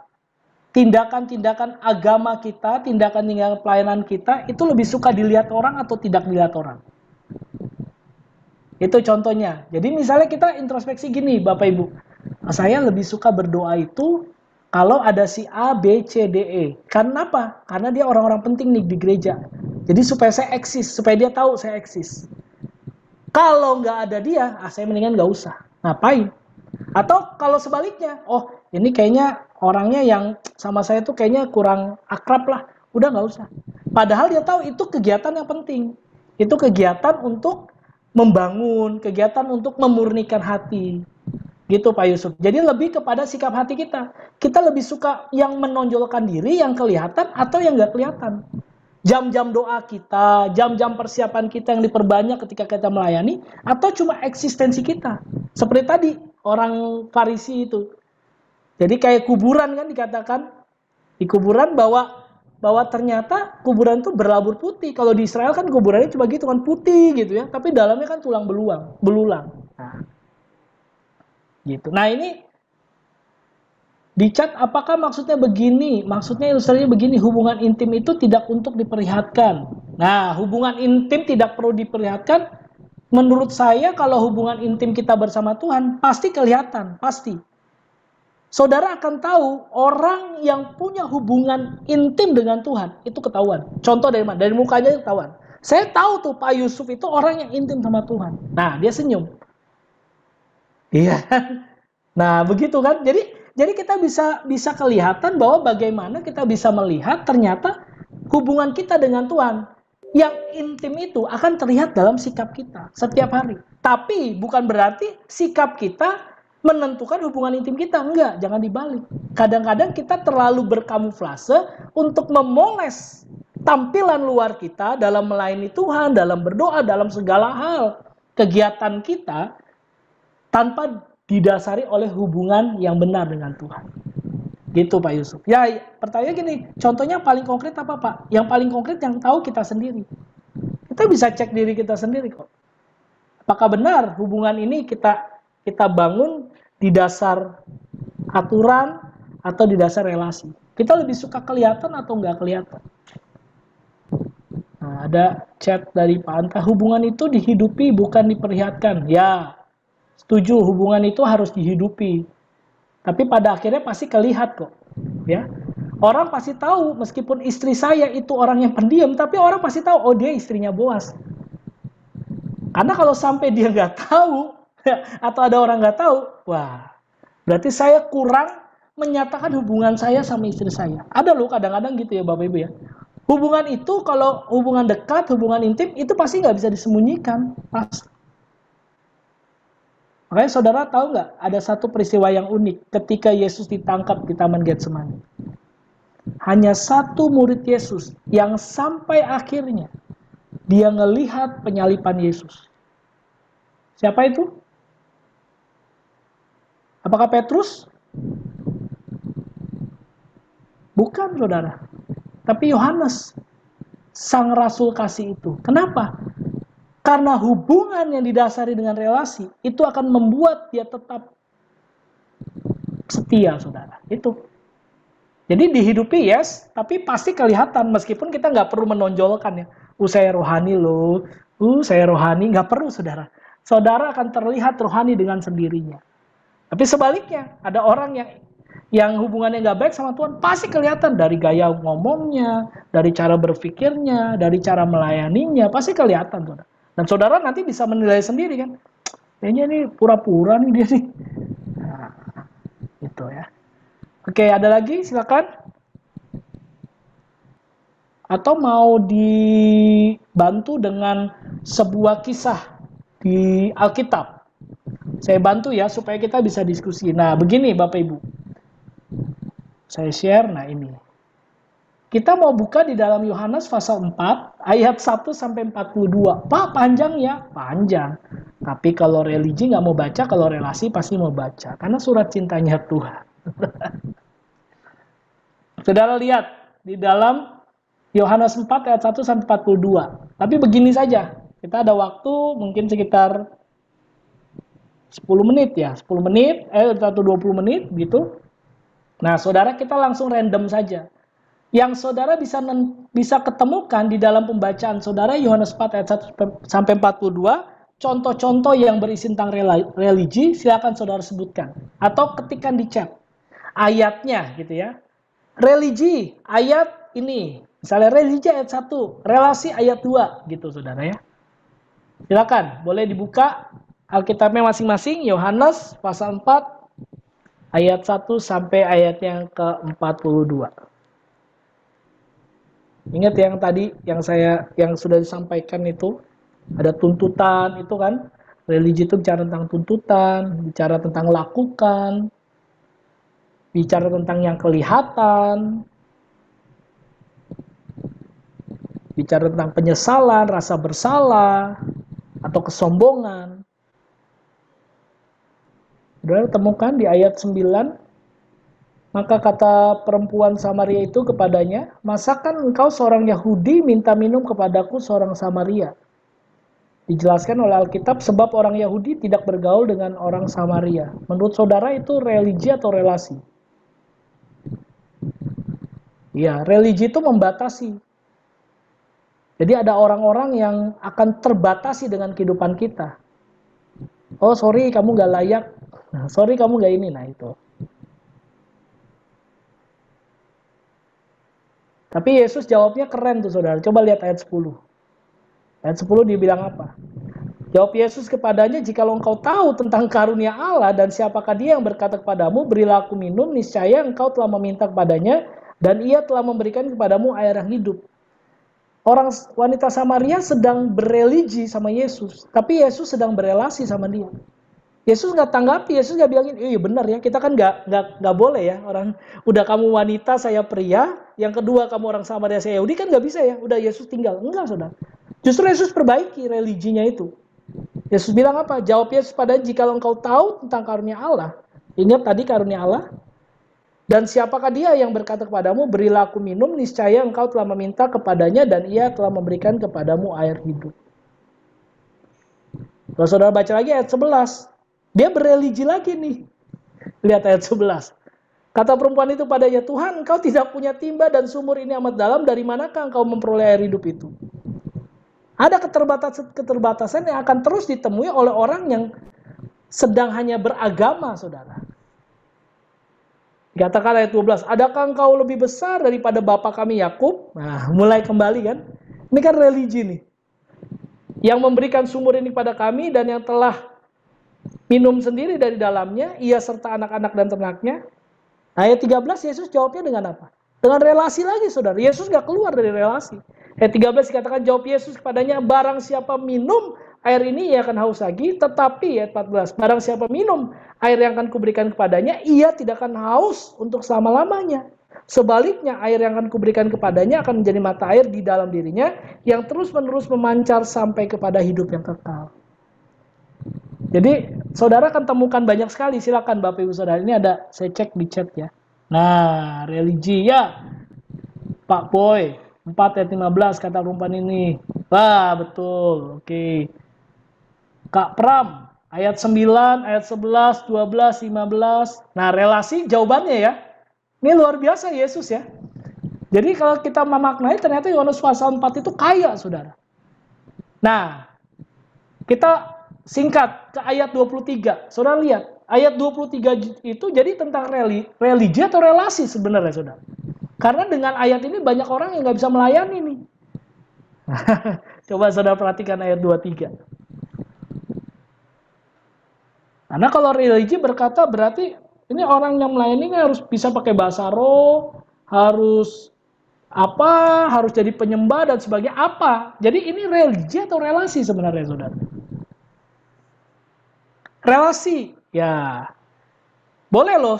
tindakan-tindakan agama kita, tindakan-tindakan pelayanan kita, itu lebih suka dilihat orang atau tidak dilihat orang. Itu contohnya. Jadi misalnya kita introspeksi gini, Bapak Ibu. Saya lebih suka berdoa itu kalau ada si A, B, C, D, E. Karena apa? Karena dia orang-orang penting nih di gereja. Jadi supaya saya eksis, supaya dia tahu saya eksis. Kalau nggak ada dia, saya mendingan nggak usah. Ngapain? Atau kalau sebaliknya, oh ini kayaknya orangnya yang sama saya tuh kayaknya kurang akrab lah, udah nggak usah. Padahal dia tahu itu kegiatan yang penting. Itu kegiatan untuk membangun, kegiatan untuk memurnikan hati. Gitu Pak Yusuf. Jadi lebih kepada sikap hati kita. Kita lebih suka yang menonjolkan diri, yang kelihatan atau yang nggak kelihatan. Jam-jam doa kita, jam-jam persiapan kita yang diperbanyak ketika kita melayani, atau cuma eksistensi kita. Seperti tadi, orang Farisi itu. Jadi kayak kuburan kan dikatakan, di kuburan bahwa ternyata kuburan itu berlabur putih. Kalau di Israel kan kuburannya cuma gitu kan, putih gitu ya, tapi dalamnya kan tulang belulang. Nah, gitu. Nah ini di chat apakah maksudnya begini? Maksudnya ilustrasinya begini, hubungan intim itu tidak untuk diperlihatkan. Nah, hubungan intim tidak perlu diperlihatkan. Menurut saya kalau hubungan intim kita bersama Tuhan pasti kelihatan, pasti. saudara akan tahu orang yang punya hubungan intim dengan Tuhan itu ketahuan. Contoh dari mana? Dari mukanya ketahuan. Saya tahu tuh Pak Yusuf itu orang yang intim sama Tuhan. Nah, dia senyum. Iya. Nah, begitu kan? Jadi kita bisa kelihatan bahwa bagaimana kita bisa melihat ternyata hubungan kita dengan Tuhan yang intim itu akan terlihat dalam sikap kita setiap hari. Tapi bukan berarti sikap kita menentukan hubungan intim kita. Enggak, jangan dibalik. Kadang-kadang kita terlalu berkamuflase untuk memoles tampilan luar kita dalam melayani Tuhan, dalam berdoa, dalam segala hal kegiatan kita tanpa didasari oleh hubungan yang benar dengan Tuhan. Gitu Pak Yusuf. Ya, pertanyaan gini, contohnya paling konkret apa Pak? Yang paling konkret yang tahu kita sendiri. Kita bisa cek diri kita sendiri kok. Apakah benar hubungan ini kita bangun di dasar aturan atau di dasar relasi? Kita lebih suka kelihatan atau nggak kelihatan? Nah, ada chat dari Pak Anta, hubungan itu dihidupi bukan diperlihatkan. Ya, setuju, hubungan itu harus dihidupi. Tapi pada akhirnya pasti kelihat kok, ya. Orang pasti tahu, meskipun istri saya itu orang yang pendiam, tapi orang pasti tahu, oh dia istrinya Boas. Karena kalau sampai dia nggak tahu, atau ada orang nggak tahu, wah, berarti saya kurang menyatakan hubungan saya sama istri saya. Ada loh kadang-kadang gitu ya Bapak Ibu ya. Hubungan itu kalau hubungan dekat, hubungan intim, itu pasti nggak bisa disembunyikan, pasti. Makanya saudara tahu nggak, ada satu peristiwa yang unik ketika Yesus ditangkap di Taman Getsemani. Hanya satu murid Yesus yang sampai akhirnya dia ngelihat penyalipan Yesus. Siapa itu? Apakah Petrus? Bukan saudara. Tapi Yohanes, sang rasul kasih itu. Kenapa? Karena hubungan yang didasari dengan relasi itu akan membuat dia tetap setia, saudara. Itu. Jadi dihidupi yes, tapi pasti kelihatan meskipun kita nggak perlu menonjolkan ya. Saya rohani loh, saya rohani, nggak perlu saudara. Saudara akan terlihat rohani dengan sendirinya. Tapi sebaliknya, ada orang yang hubungannya nggak baik sama Tuhan, pasti kelihatan dari gaya ngomongnya, dari cara berpikirnya, dari cara melayaninya, pasti kelihatan saudara. Dan saudara nanti bisa menilai sendiri kan. Kayaknya ini pura-pura nih dia nih. Nah, gitu ya. Oke, ada lagi silakan. Atau mau dibantu dengan sebuah kisah di Alkitab. Saya bantu ya supaya kita bisa diskusi. Nah, begini Bapak Ibu. Saya share, nah ini. Kita mau buka di dalam Yohanes pasal 4 ayat 1 sampai 42. Pak, panjang ya? Panjang. Tapi kalau religi nggak mau baca, kalau relasi pasti mau baca. Karena surat cintanya Tuhan. Saudara lihat di dalam Yohanes 4 ayat 1 sampai 42. Tapi begini saja. Kita ada waktu mungkin sekitar 10 menit ya. 10 menit, atau 20 menit gitu. Nah, saudara kita langsung random saja. Yang saudara bisa ketemukan di dalam pembacaan saudara Yohanes 4 ayat 1 sampai 42, contoh-contoh yang berisi tentang religi, silakan saudara sebutkan atau ketikkan di chat ayatnya gitu ya. Religi ayat ini, misalnya religi ayat 1, relasi ayat 2 gitu saudara ya. Silakan, boleh dibuka Alkitabnya masing-masing, Yohanes pasal 4 ayat 1 sampai ayat yang ke-42. Ingat yang tadi yang sudah disampaikan itu ada tuntutan itu kan, religi itu bicara tentang tuntutan, bicara tentang lakukan, bicara tentang yang kelihatan, bicara tentang penyesalan, rasa bersalah atau kesombongan. Saudara temukan di ayat 9. Maka kata perempuan Samaria itu kepadanya, masakan engkau seorang Yahudi minta minum kepadaku seorang Samaria? Dijelaskan oleh Alkitab, sebab orang Yahudi tidak bergaul dengan orang Samaria. Menurut saudara itu religi atau relasi? Ya, religi itu membatasi. Jadi ada orang-orang yang akan terbatasi dengan kehidupan kita. Oh sorry kamu gak layak, sorry kamu gak ini, nah itu. Tapi Yesus jawabnya keren tuh saudara. Coba lihat ayat 10. Ayat 10 dia bilang apa? Jawab Yesus kepadanya, jikalau engkau tahu tentang karunia Allah dan siapakah dia yang berkata kepadamu, berilah aku minum, niscaya engkau telah meminta kepadanya dan ia telah memberikan kepadamu air yang hidup. Orang wanita Samaria sedang bereligi sama Yesus, tapi Yesus sedang berelasi sama dia. Yesus nggak tanggapi, Yesus nggak bilangin, iya benar ya, kita kan nggak boleh ya, orang udah kamu wanita, saya pria, yang kedua kamu orang Samaria, saya Yahudi, kan nggak bisa ya, udah Yesus tinggal. Enggak saudara, justru Yesus perbaiki religinya itu. Yesus bilang apa? Jawab Yesus padanya, jikalau engkau tahu tentang karunia Allah, ingat tadi karunia Allah, dan siapakah dia yang berkata kepadamu, berilah aku minum, niscaya engkau telah meminta kepadanya dan ia telah memberikan kepadamu air hidup. Kalau saudara baca lagi ayat 11, dia bereligi lagi nih. Lihat ayat 11. Kata perempuan itu padanya, Tuhan, engkau tidak punya timba dan sumur ini amat dalam, dari manakah engkau memperoleh air hidup itu? Ada keterbatasan yang akan terus ditemui oleh orang yang sedang hanya beragama, saudara. Dikatakan ayat 12, adakah engkau lebih besar daripada bapa kami Yakub? Nah, mulai kembali kan. Ini kan religi nih. Yang memberikan sumur ini pada kami dan yang telah minum sendiri dari dalamnya, ia serta anak-anak dan ternaknya. Ayat 13 Yesus jawabnya dengan apa? Dengan relasi lagi saudara. Yesus gak keluar dari relasi. Ayat 13 dikatakan jawab Yesus kepadanya, barang siapa minum air ini ia akan haus lagi. Tetapi ayat 14, barang siapa minum air yang akan kuberikan kepadanya, ia tidak akan haus untuk selama-lamanya. Sebaliknya air yang akan kuberikan kepadanya akan menjadi mata air di dalam dirinya, yang terus-menerus memancar sampai kepada hidup yang kekal. Jadi saudara akan temukan banyak sekali, silakan Bapak Ibu Saudara, ini ada, saya cek di chat ya. Nah, religi ya, Pak Boy, 4 ayat 15 kata perempuan ini. Wah, betul, oke. Kak Pram, ayat 9, ayat 11, 12, 15. Nah, relasi jawabannya ya. Ini luar biasa Yesus ya. Jadi kalau kita memaknai, ternyata Yohanes pasal 4 itu kaya, saudara. Nah, kita singkat ke ayat 23. Saudara lihat, ayat 23 itu jadi tentang religi atau relasi sebenarnya, saudara. Karena dengan ayat ini banyak orang yang nggak bisa melayani nih. Coba saudara perhatikan ayat 23. Karena kalau religi berkata berarti ini orang yang melayani harus bisa pakai bahasa roh, harus apa, harus jadi penyembah dan sebagainya apa. Jadi ini religi atau relasi sebenarnya, saudara. Relasi, ya boleh loh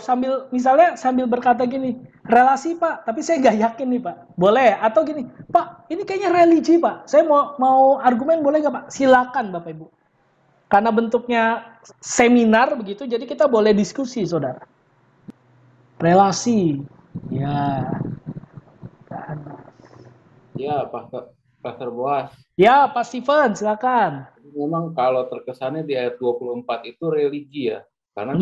misalnya sambil berkata gini, relasi Pak, tapi saya nggak yakin nih Pak. Boleh, atau gini, Pak, ini kayaknya religi Pak. Saya mau argumen, boleh nggak Pak? Silakan Bapak Ibu. Karena bentuknya seminar begitu, jadi kita boleh diskusi, saudara. Relasi, ya. Ya, Pastor Boas. Ya, Pak Steven, silakan. Memang kalau terkesannya di ayat 24 itu religi ya. Karena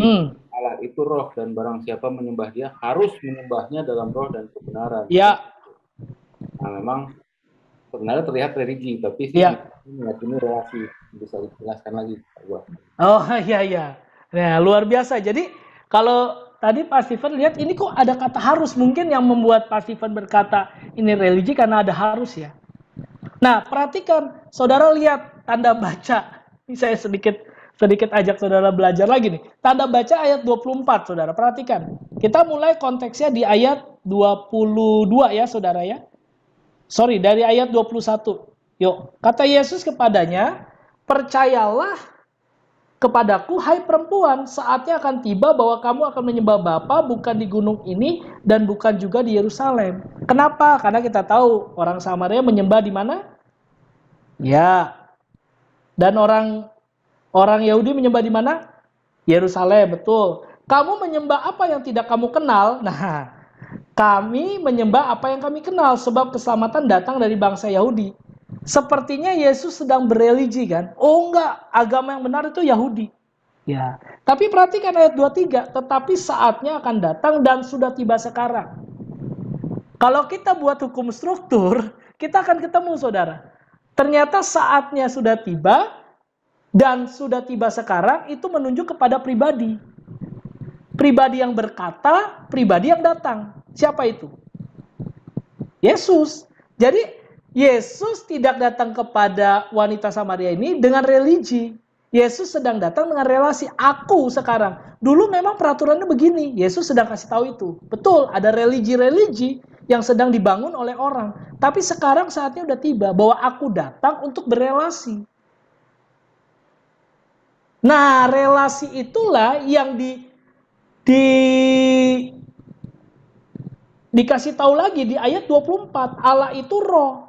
Allah itu roh dan barang siapa menyembah dia harus menyembahnya dalam roh dan kebenaran. Ya. Nah, memang sebenarnya terlihat religi, tapi sih ini relasi. Bisa dijelaskan lagi, Pak Boas. Oh iya. Nah, luar biasa. Jadi kalau tadi Pak Steven lihat ini kok ada kata harus, mungkin yang membuat Pak Steven berkata ini religi karena ada harus ya. Nah, perhatikan, saudara lihat tanda baca. Ini saya sedikit ajak saudara belajar lagi nih. Tanda baca ayat 24, saudara. Perhatikan. Kita mulai konteksnya di ayat 22 ya, saudara ya. Sorry, dari ayat 21. Yuk, kata Yesus kepadanya, percayalah kepadaku, hai perempuan, saatnya akan tiba bahwa kamu akan menyembah Bapa bukan di gunung ini dan bukan juga di Yerusalem. Kenapa? Karena kita tahu orang Samaria menyembah di mana? Ya. Dan orang Yahudi menyembah di mana? Yerusalem, betul. Kamu menyembah apa yang tidak kamu kenal? Nah, kami menyembah apa yang kami kenal sebab keselamatan datang dari bangsa Yahudi. Sepertinya Yesus sedang bereligi kan? Oh enggak, agama yang benar itu Yahudi. Ya. Tapi perhatikan ayat 23, tetapi saatnya akan datang dan sudah tiba sekarang. Kalau kita buat hukum struktur, kita akan ketemu saudara. Ternyata saatnya sudah tiba dan sudah tiba sekarang itu menunjuk kepada pribadi. Pribadi yang berkata, pribadi yang datang. Siapa itu? Yesus. Jadi Yesus tidak datang kepada wanita Samaria ini dengan religi. Yesus sedang datang dengan relasi. Aku sekarang. Dulu memang peraturannya begini. Yesus sedang kasih tahu itu. Betul, ada religi-religi yang sedang dibangun oleh orang. Tapi sekarang saatnya udah tiba bahwa aku datang untuk berelasi. Nah, relasi itulah yang dikasih tahu lagi di ayat 24. Allah itu roh.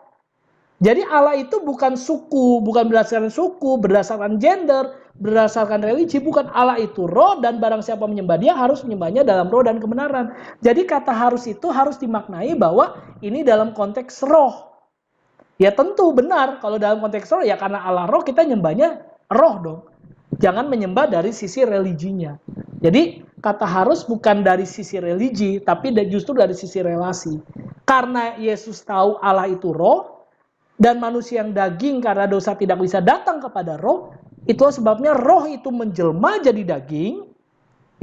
Jadi Allah itu bukan suku, bukan berdasarkan suku, berdasarkan gender, berdasarkan religi, bukan. Allah itu roh dan barang siapa menyembah dia harus menyembahnya dalam roh dan kebenaran. Jadi kata harus itu harus dimaknai bahwa ini dalam konteks roh. Ya tentu benar kalau dalam konteks roh ya karena Allah roh kita nyembahnya roh dong. Jangan menyembah dari sisi religinya. Jadi kata harus bukan dari sisi religi tapi justru dari sisi relasi. Karena Yesus tahu Allah itu roh, dan manusia yang daging karena dosa tidak bisa datang kepada roh, itulah sebabnya roh itu menjelma jadi daging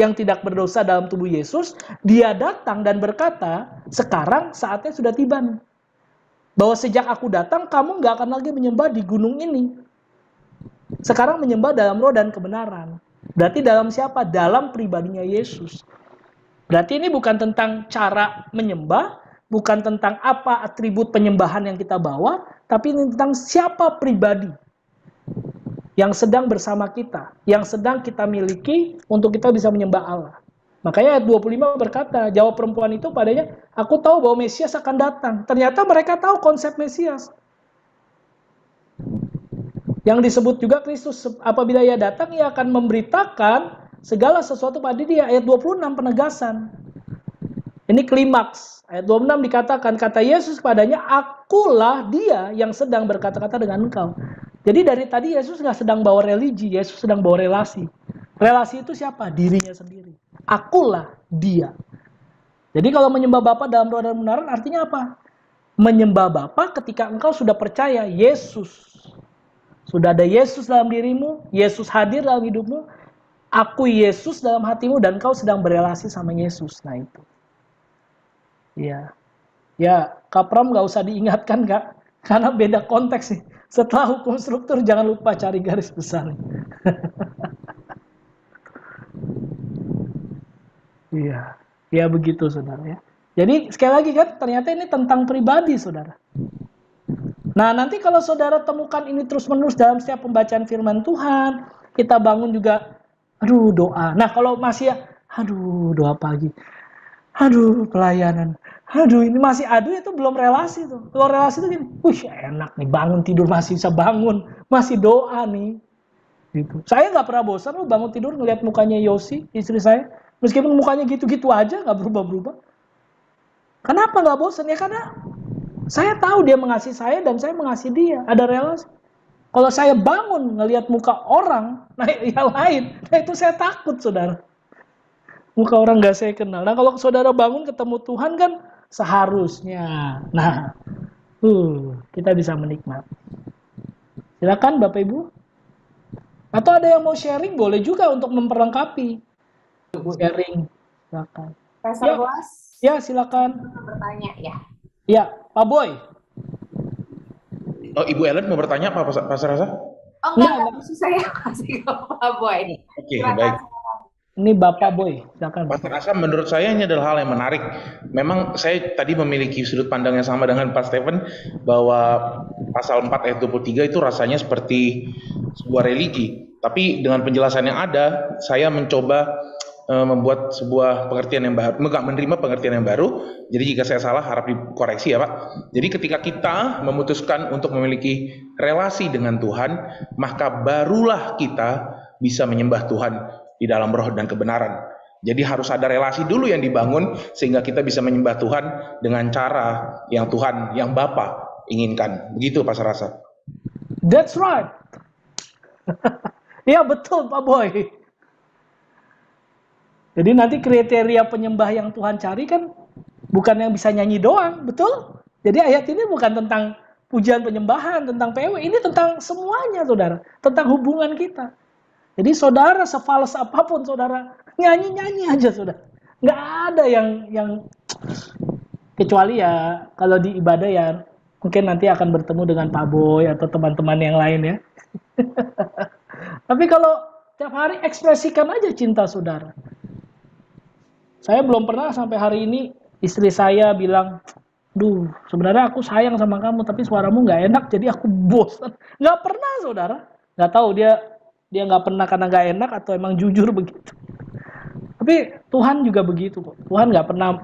yang tidak berdosa dalam tubuh Yesus. Dia datang dan berkata, sekarang saatnya sudah tiba nih. Bahwa sejak aku datang, kamu nggak akan lagi menyembah di gunung ini. Sekarang menyembah dalam roh dan kebenaran. Berarti dalam siapa? Dalam pribadinya Yesus. Berarti ini bukan tentang cara menyembah, bukan tentang apa atribut penyembahan yang kita bawa, tapi ini tentang siapa pribadi yang sedang bersama kita, yang sedang kita miliki untuk kita bisa menyembah Allah. Makanya ayat 25 berkata, jawab perempuan itu padanya, aku tahu bahwa Mesias akan datang. Ternyata mereka tahu konsep Mesias. Yang disebut juga Kristus, apabila ia datang, ia akan memberitakan segala sesuatu pada dia. Ayat 26 penegasan. Ini klimaks. Ayat 26 dikatakan, kata Yesus padanya, akulah dia yang sedang berkata-kata dengan engkau. Jadi dari tadi Yesus nggak sedang bawa religi, Yesus sedang bawa relasi. Relasi itu siapa? Dirinya sendiri. Akulah dia. Jadi kalau menyembah Bapa dalam roh dan kebenaran artinya apa? Menyembah Bapa ketika engkau sudah percaya Yesus. Sudah ada Yesus dalam dirimu, Yesus hadir dalam hidupmu, aku Yesus dalam hatimu, dan kau sedang berelasi sama Yesus. Nah itu. Ya, Kak Pram nggak usah diingatkan Kak, karena beda konteks sih. Setelah hukum struktur jangan lupa cari garis besar. Iya, ya begitu saudara ya. Jadi sekali lagi kan, ternyata ini tentang pribadi saudara. Nah nanti kalau saudara temukan ini terus-menerus dalam setiap pembacaan firman Tuhan, kita bangun juga, doa. Nah kalau masih doa pagi, pelayanan, ini masih itu belum relasi tuh. Kalau relasi tuh gini, enak nih bangun tidur masih bisa bangun, masih doa nih. Gitu. Saya nggak pernah bosan loh bangun tidur ngeliat mukanya Yosi, istri saya, meskipun mukanya gitu-gitu aja, nggak berubah-berubah. Kenapa nggak bosan? Ya karena saya tahu dia mengasihi saya dan saya mengasihi dia, ada relasi. Kalau saya bangun ngelihat muka orang, yang lain, itu saya takut saudara. Muka orang nggak saya kenal. Nah kalau saudara bangun ketemu Tuhan kan seharusnya. Nah, kita bisa menikmati. Silakan Bapak Ibu. Atau ada yang mau sharing boleh juga untuk memperlengkapi. Sharing, silakan. Pastor Boas. Ya silakan. Bertanya ya. Ya, Pak Boy. Oh, Ibu Ellen mau bertanya apa, Pastor Rasa? Oh enggak, maksud saya kasih ke Pak Boy. Oke, baik. Ini Bapak Boy, silakan. Pastor Rasa, menurut saya ini adalah hal yang menarik. Memang saya tadi memiliki sudut pandang yang sama dengan Pak Stephen, bahwa pasal 4 ayat 23 itu rasanya seperti sebuah religi. Tapi dengan penjelasan yang ada, saya mencoba membuat sebuah pengertian yang baru, menerima pengertian yang baru. Jadi jika saya salah harap dikoreksi ya Pak. Jadi ketika kita memutuskan untuk memiliki relasi dengan Tuhan, maka barulah kita bisa menyembah Tuhan di dalam roh dan kebenaran. Jadi harus ada relasi dulu yang dibangun sehingga kita bisa menyembah Tuhan dengan cara yang Tuhan, yang Bapa inginkan. Begitu Pak Sarasa. That's right. Iya betul Pak Boy. Jadi nanti kriteria penyembah yang Tuhan cari kan bukan yang bisa nyanyi doang, betul? Jadi ayat ini bukan tentang pujian penyembahan, tentang PW, ini tentang semuanya saudara, tentang hubungan kita. Jadi saudara sefals apapun saudara, nyanyi-nyanyi aja saudara. Nggak ada yang Kecuali ya kalau di ibadah ya mungkin nanti akan bertemu dengan Pak Boy atau teman-teman yang lain ya. Tapi kalau tiap hari ekspresikan aja cinta saudara. Saya belum pernah sampai hari ini istri saya bilang, duh sebenarnya aku sayang sama kamu tapi suaramu nggak enak jadi aku bosan. Nggak pernah saudara. Nggak tahu dia nggak pernah karena nggak enak atau emang jujur begitu. Tapi Tuhan juga begitu kok. Tuhan nggak pernah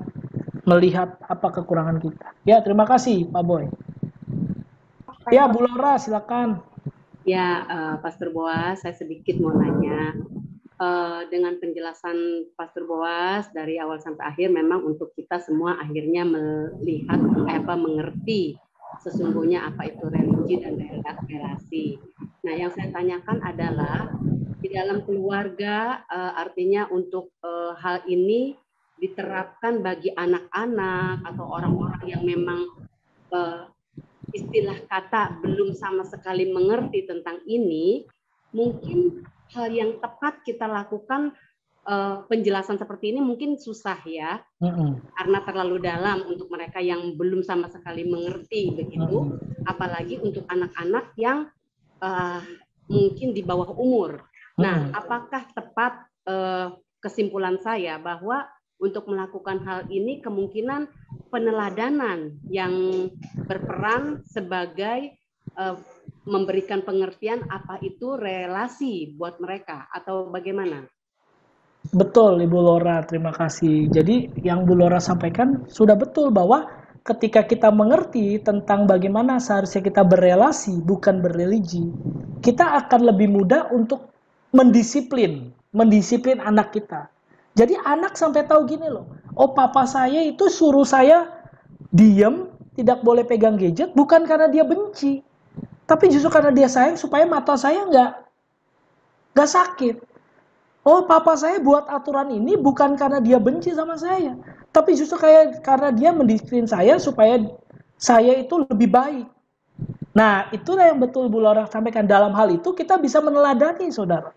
melihat apa kekurangan kita. Ya, terima kasih Pak Boy. Ya, Bu Laura silakan. Ya, Pastor Boas, saya sedikit mau nanya. Dengan penjelasan Pastor Boas dari awal sampai akhir, memang untuk kita semua akhirnya melihat, mengerti sesungguhnya apa itu religi dan relasi. Nah, yang saya tanyakan adalah di dalam keluarga, artinya untuk hal ini diterapkan bagi anak-anak atau orang-orang yang memang istilah kata belum sama sekali mengerti tentang ini, mungkin hal yang tepat kita lakukan penjelasan seperti ini mungkin susah ya, karena terlalu dalam untuk mereka yang belum sama sekali mengerti begitu, apalagi untuk anak-anak yang mungkin di bawah umur. Nah, apakah tepat kesimpulan saya bahwa untuk melakukan hal ini kemungkinan peneladanan yang berperan sebagai memberikan pengertian apa itu relasi buat mereka atau bagaimana? Betul Ibu Laura, terima kasih. Jadi yang Bu Laura sampaikan sudah betul bahwa ketika kita mengerti tentang bagaimana seharusnya kita berelasi bukan berreligi, kita akan lebih mudah untuk mendisiplin anak kita. Jadi anak sampai tahu gini loh, oh papa saya itu suruh saya diem, tidak boleh pegang gadget, bukan karena dia benci, tapi justru karena dia sayang supaya mata saya nggak sakit. Oh papa saya buat aturan ini bukan karena dia benci sama saya, tapi justru karena dia mendisiplin saya supaya saya itu lebih baik. Nah itulah yang betul Bu Laura sampaikan, dalam hal itu kita bisa meneladani saudara.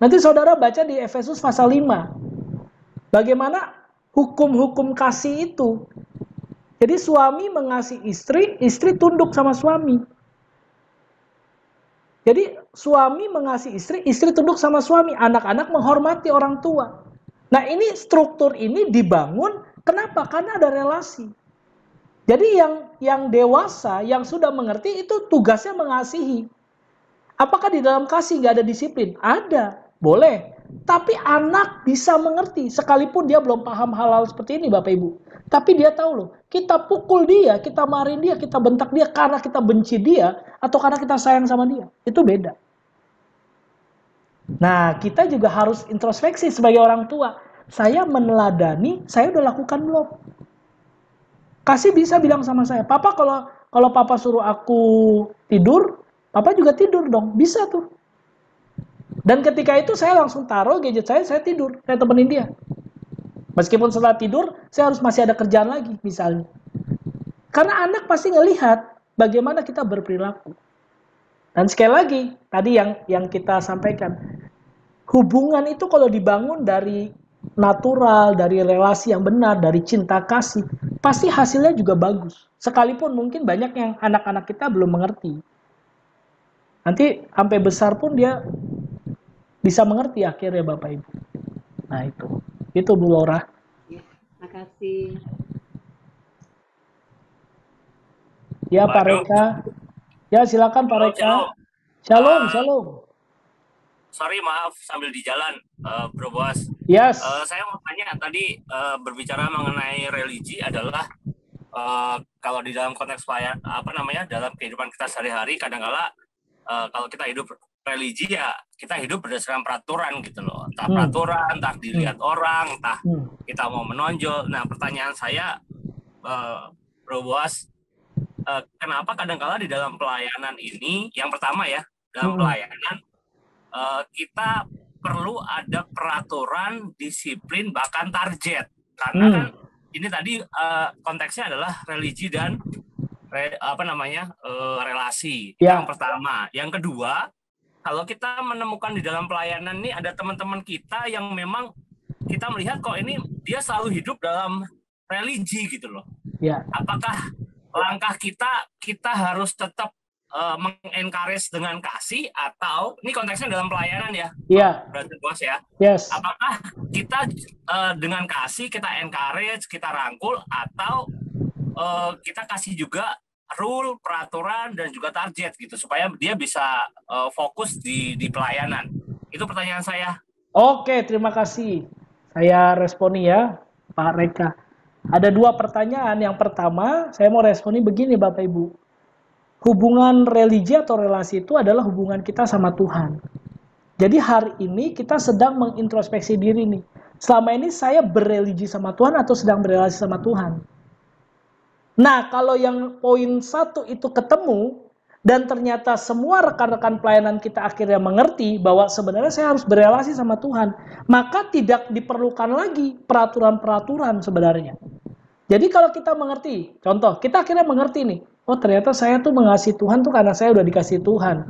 Nanti saudara baca di Efesus pasal 5. Bagaimana hukum-hukum kasih itu. Jadi suami mengasihi istri, istri tunduk sama suami. Jadi suami mengasihi istri, istri tunduk sama suami. Anak-anak menghormati orang tua. Nah ini struktur ini dibangun, kenapa? Karena ada relasi. Jadi yang dewasa, yang sudah mengerti itu tugasnya mengasihi. Apakah di dalam kasih nggak ada disiplin? Ada. Boleh, tapi anak bisa mengerti sekalipun dia belum paham hal-hal seperti ini Bapak Ibu. Tapi dia tahu loh, kita pukul dia, kita marahin dia, kita bentak dia karena kita benci dia atau karena kita sayang sama dia. Itu beda. Nah, kita juga harus introspeksi sebagai orang tua. Saya meneladani, saya udah lakukan belum? Kasih bisa bilang sama saya, Papa kalau Papa suruh aku tidur, Papa juga tidur dong. Bisa tuh. Dan ketika itu saya langsung taruh gadget saya tidur, saya temenin dia. Meskipun setelah tidur, saya harus masih ada kerjaan lagi misalnya. Karena anak pasti ngelihat bagaimana kita berperilaku. Dan sekali lagi, tadi yang kita sampaikan, hubungan itu kalau dibangun dari natural, dari relasi yang benar, dari cinta kasih, pasti hasilnya juga bagus. Sekalipun mungkin banyak yang anak-anak kita belum mengerti. Nanti sampai besar pun dia bisa mengerti akhirnya Bapak Ibu. Nah itu Bu Laura. Ya, makasih. Ya Pak Reka. Ya silakan Pak Reka. Shalom. Sorry maaf sambil di jalan, Bro Boas. Yes. Saya mau tanya tadi berbicara mengenai religi adalah kalau di dalam konteks dalam kehidupan kita sehari-hari kadang-kala kalau kita hidup religi ya kita hidup berdasarkan peraturan gitu loh, entah peraturan, entah dilihat orang, entah kita mau menonjol. Nah pertanyaan saya, Bro Boas, kenapa kadang-kala di dalam pelayanan ini, yang pertama ya, dalam pelayanan kita perlu ada peraturan, disiplin, bahkan target, karena kan ini tadi konteksnya adalah religi dan relasi. Yang pertama, yang kedua, kalau kita menemukan di dalam pelayanan ini ada teman-teman kita yang memang kita melihat kok ini dia selalu hidup dalam religi gitu loh. Ya. Apakah langkah kita harus tetap mengencourage dengan kasih, atau ini konteksnya dalam pelayanan ya? Iya. Berarti bos ya. Yes. Apakah kita dengan kasih kita encourage, kita rangkul, atau kita kasih juga rule, peraturan, dan juga target gitu supaya dia bisa fokus di pelayanan? Itu pertanyaan saya. Oke, terima kasih. Saya responi ya, Pak Reka. Ada 2 pertanyaan. Yang pertama, saya mau responi begini Bapak Ibu. Hubungan religi atau relasi itu adalah hubungan kita sama Tuhan. Jadi hari ini kita sedang mengintrospeksi diri nih. Selama ini saya berreligi sama Tuhan atau sedang berrelasi sama Tuhan? Nah, kalau yang poin 1 itu ketemu, dan ternyata semua rekan-rekan pelayanan kita akhirnya mengerti bahwa sebenarnya saya harus berrelasi sama Tuhan, maka tidak diperlukan lagi peraturan-peraturan sebenarnya. Jadi kalau kita mengerti, contoh, kita akhirnya mengerti nih, oh ternyata saya tuh mengasihi Tuhan tuh karena saya udah dikasih Tuhan.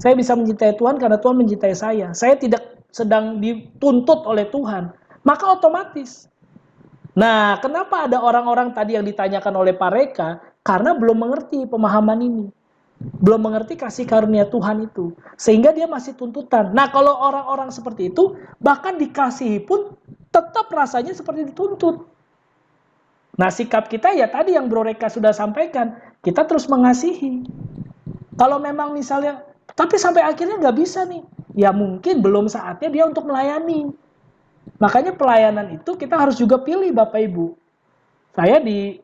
Saya bisa mencintai Tuhan karena Tuhan mencintai saya. Saya tidak sedang dituntut oleh Tuhan. Maka otomatis. Nah, kenapa ada orang-orang tadi yang ditanyakan oleh Pak Reka? Karena belum mengerti pemahaman ini. Belum mengerti kasih karunia Tuhan itu. Sehingga dia masih tuntutan. Nah, kalau orang-orang seperti itu, bahkan dikasihi pun tetap rasanya seperti dituntut. Nah, sikap kita ya tadi yang Bro Reka sudah sampaikan. Kita terus mengasihi. Kalau memang misalnya, tapi sampai akhirnya nggak bisa nih. Ya mungkin belum saatnya dia untuk melayani. Makanya pelayanan itu kita harus juga pilih Bapak Ibu. Saya di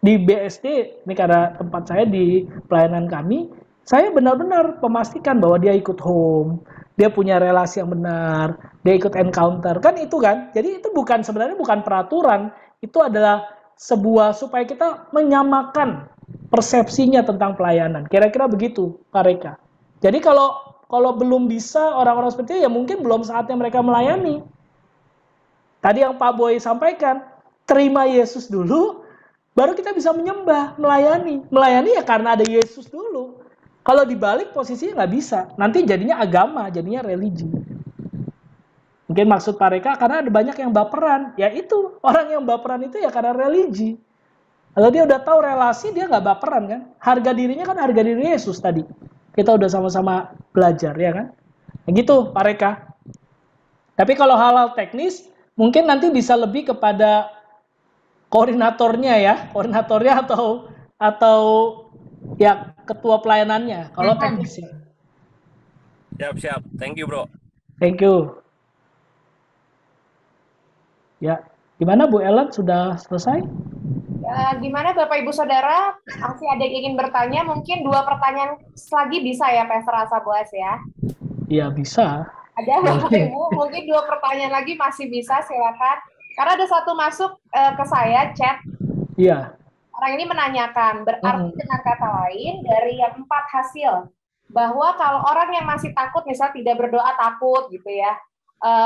BSD, ini karena tempat saya di pelayanan kami, saya benar-benar memastikan bahwa dia ikut home, dia punya relasi yang benar, dia ikut encounter, kan itu kan. Jadi itu sebenarnya bukan peraturan, itu adalah sebuah supaya kita menyamakan persepsinya tentang pelayanan. Kira-kira begitu, Pak Reka. Jadi kalau belum bisa orang-orang seperti itu, ya mungkin belum saatnya mereka melayani. Tadi yang Pak Boy sampaikan, terima Yesus dulu, baru kita bisa menyembah, melayani. Melayani ya karena ada Yesus dulu. Kalau dibalik posisinya nggak bisa. Nanti jadinya agama, jadinya religi. Mungkin maksud Pak Reka karena ada banyak yang baperan. Ya itu, orang yang baperan itu ya karena religi. Kalau dia udah tahu relasi, dia nggak baperan kan. Harga dirinya kan harga diri Yesus tadi. Kita udah sama-sama belajar ya kan. Ya gitu Pak Reka. Tapi kalau hal-hal teknis, mungkin nanti bisa lebih kepada koordinatornya ya, atau ya ketua pelayanannya kalau teknis ya. Siap. Thank you, Bro. Thank you. Ya, gimana Bu Ellen, sudah selesai? Ya, gimana Bapak Ibu Saudara? Masih ada yang ingin bertanya? Mungkin 2 pertanyaan lagi bisa ya, Pastor Asa Boas ya? Iya, bisa. Ada Bapak Ibu, mungkin 2 pertanyaan lagi masih bisa, silakan. Karena ada satu masuk ke saya, chat. Iya. Orang ini menanyakan, berarti dengan kata lain, dari yang 4 hasil, bahwa kalau orang yang masih takut, misalnya tidak berdoa takut gitu ya,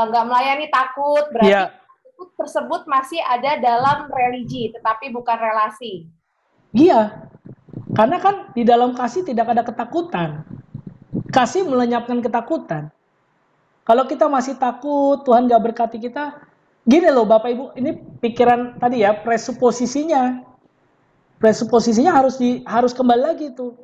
nggak melayani takut, berarti takut tersebut masih ada dalam religi, tetapi bukan relasi. Iya, karena kan di dalam kasih tidak ada ketakutan. Kasih melenyapkan ketakutan. Kalau kita masih takut, Tuhan nggak berkati kita, gini loh Bapak Ibu, ini pikiran tadi ya, presuposisinya harus kembali lagi tuh,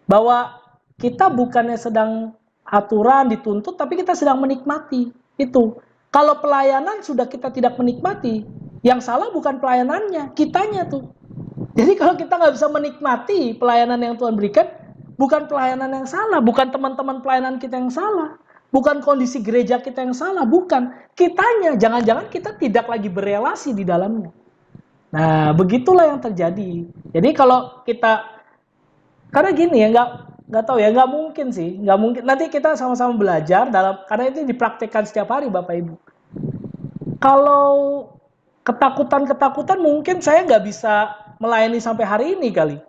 bahwa kita bukannya sedang aturan dituntut, tapi kita sedang menikmati itu. Kalau pelayanan sudah kita tidak menikmati, yang salah bukan pelayanannya, kitanya tuh. Jadi kalau kita nggak bisa menikmati pelayanan yang Tuhan berikan, bukan pelayanan yang salah, bukan teman-teman pelayanan kita yang salah, bukan kondisi gereja kita yang salah, bukan. Kitanya, jangan-jangan kita tidak lagi berelasi di dalamnya. Nah, begitulah yang terjadi. Jadi kalau kita, karena gini ya, nggak tahu ya, nggak mungkin sih, nggak mungkin. Nanti kita sama-sama belajar karena itu dipraktikkan setiap hari Bapak Ibu. Kalau ketakutan mungkin saya nggak bisa melayani sampai hari ini kali.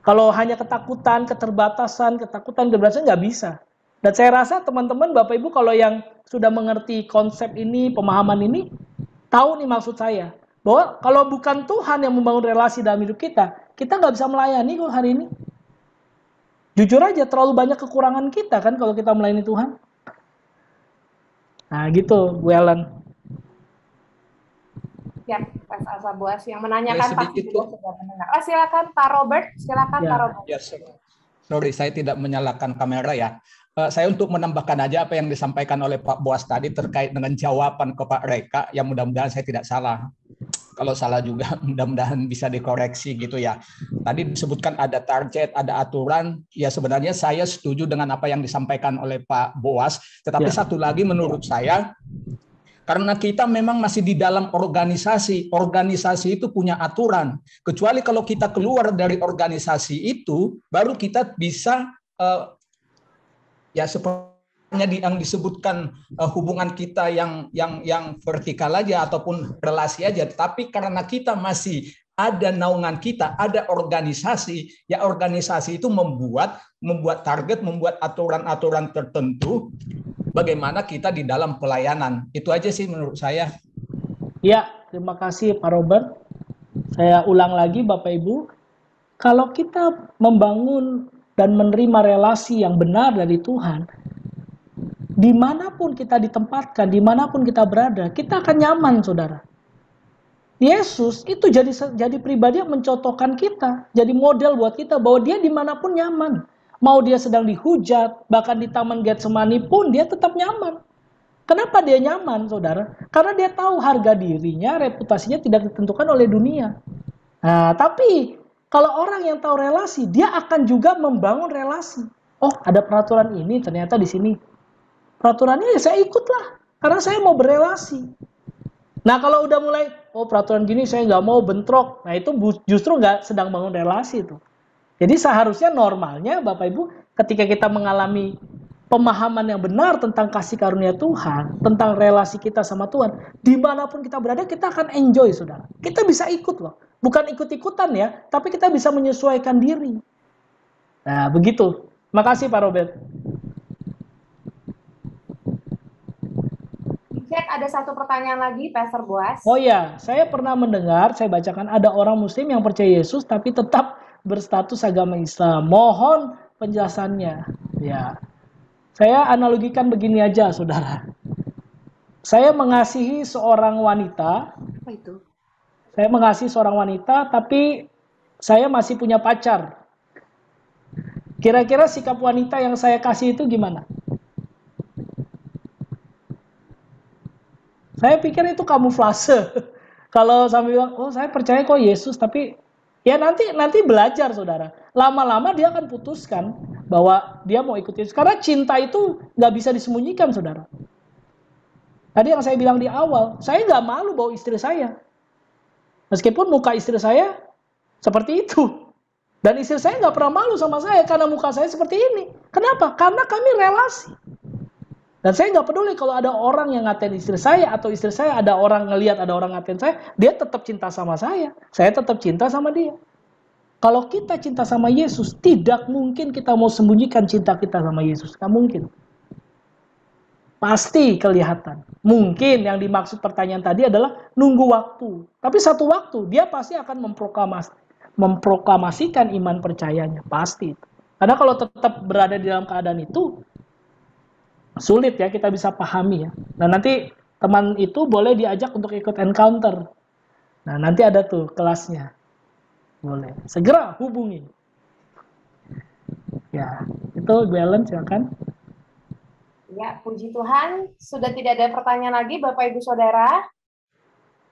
Kalau hanya ketakutan, keterbatasan nggak bisa. Dan saya rasa teman-teman Bapak Ibu kalau yang sudah mengerti konsep ini, pemahaman ini, tahu nih maksud saya. Bahwa kalau bukan Tuhan yang membangun relasi dalam hidup kita nggak bisa melayani kok hari ini. Jujur aja, terlalu banyak kekurangan kita kan kalau kita melayani Tuhan. Nah gitu, Bu Ellen. Pak Asabuas yang menanyakan pasti sedikit juga sudah mendengar. Silakan Pak Robert, silakan Pak Robert. Ya, sorry, saya tidak menyalakan kamera ya. Saya untuk menambahkan aja apa yang disampaikan oleh Pak Boas tadi terkait dengan jawaban ke Pak Reka, yang mudah-mudahan saya tidak salah. Kalau salah juga mudah-mudahan bisa dikoreksi gitu ya. Tadi disebutkan ada target, ada aturan. Ya sebenarnya saya setuju dengan apa yang disampaikan oleh Pak Boas. Tetapi satu lagi menurut saya, karena kita memang masih di dalam organisasi. Organisasi itu punya aturan. Kecuali kalau kita keluar dari organisasi itu, baru kita bisa ya seperti yang disebutkan hubungan kita yang vertikal aja ataupun relasi aja. Tapi karena kita masih ada naungan kita, ada organisasi, ya organisasi itu membuat target, membuat aturan-aturan tertentu bagaimana kita di dalam pelayanan. Itu aja sih menurut saya. Ya, terima kasih Pak Robert. Saya ulang lagi Bapak Ibu, kalau kita membangun dan menerima relasi yang benar dari Tuhan, dimanapun kita ditempatkan, dimanapun kita berada, kita akan nyaman, saudara. Yesus itu jadi pribadi yang mencontohkan kita, jadi model buat kita bahwa dia dimanapun nyaman. Mau dia sedang dihujat, bahkan di Taman Getsemani pun dia tetap nyaman. Kenapa dia nyaman, saudara? Karena dia tahu harga dirinya, reputasinya tidak ditentukan oleh dunia. Nah, tapi kalau orang yang tahu relasi, dia akan juga membangun relasi. Oh, ada peraturan ini ternyata di sini. Peraturannya ya saya ikutlah, karena saya mau berelasi. Nah kalau udah mulai, oh peraturan gini saya nggak mau, bentrok. Nah itu justru nggak sedang bangun relasi itu. Jadi seharusnya normalnya Bapak Ibu, ketika kita mengalami pemahaman yang benar tentang kasih karunia Tuhan, tentang relasi kita sama Tuhan, dimanapun kita berada kita akan enjoy, saudara. Kita bisa ikut loh, bukan ikut-ikutan ya, tapi kita bisa menyesuaikan diri. Nah begitu. Makasih Pak Robert. Ada satu pertanyaan lagi, Pastor Boas. Oh ya, saya pernah mendengar, saya bacakan ada orang Muslim yang percaya Yesus tapi tetap berstatus agama Islam. Mohon penjelasannya. Ya, saya analogikan begini aja, saudara. Saya mengasihi seorang wanita. Apa itu? Saya mengasihi seorang wanita, tapi saya masih punya pacar. Kira-kira sikap wanita yang saya kasih itu gimana? Saya pikir itu kamuflase. Kalau sambil bilang, oh saya percaya kok Yesus, tapi ya nanti belajar, saudara. Lama-lama dia akan putuskan bahwa dia mau ikut Yesus. Karena cinta itu nggak bisa disembunyikan, saudara. Tadi yang saya bilang di awal, saya nggak malu bawa istri saya. Meskipun muka istri saya seperti itu. Dan istri saya nggak pernah malu sama saya karena muka saya seperti ini. Kenapa? Karena kami relasi. Dan saya nggak peduli kalau ada orang yang ngatain istri saya, atau istri saya ada orang ngelihat ada orang ngatain saya, dia tetap cinta sama saya tetap cinta sama dia. Kalau kita cinta sama Yesus, tidak mungkin kita mau sembunyikan cinta kita sama Yesus. Nggak mungkin. Pasti kelihatan. Mungkin yang dimaksud pertanyaan tadi adalah nunggu waktu. Tapi satu waktu, dia pasti akan memproklamasikan iman percayanya. Pasti. Karena kalau tetap berada di dalam keadaan itu, sulit ya kita bisa pahami ya. Nah nanti teman itu boleh diajak untuk ikut encounter. Nah nanti ada tuh kelasnya. Boleh. Segera hubungi. Ya, itu Bu Ellen silakan. Ya, puji Tuhan. Sudah tidak ada pertanyaan lagi Bapak Ibu Saudara.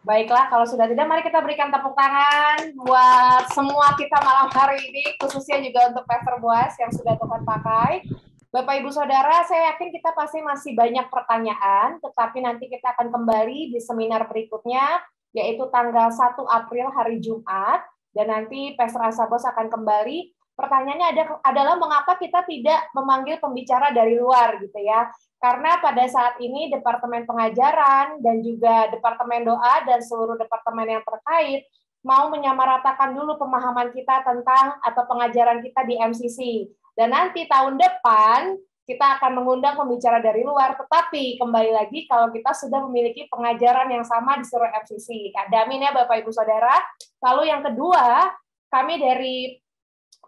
Baiklah, kalau sudah tidak, mari kita berikan tepuk tangan buat semua kita malam hari ini, khususnya juga untuk Pastor Boas yang sudah Tuhan pakai. Bapak Ibu Saudara, saya yakin kita pasti masih banyak pertanyaan, tetapi nanti kita akan kembali di seminar berikutnya, yaitu tanggal 1 April hari Jumat, dan nanti Pastor Asabos akan kembali. Pertanyaannya adalah mengapa kita tidak memanggil pembicara dari luar gitu ya? Karena pada saat ini Departemen Pengajaran dan juga Departemen Doa dan seluruh departemen yang terkait mau menyamaratakan dulu pemahaman kita tentang atau pengajaran kita di MCC. Dan nanti tahun depan kita akan mengundang pembicara dari luar, tetapi kembali lagi kalau kita sudah memiliki pengajaran yang sama di seluruh MCC. Amin ya Bapak Ibu Saudara. Lalu yang kedua, kami dari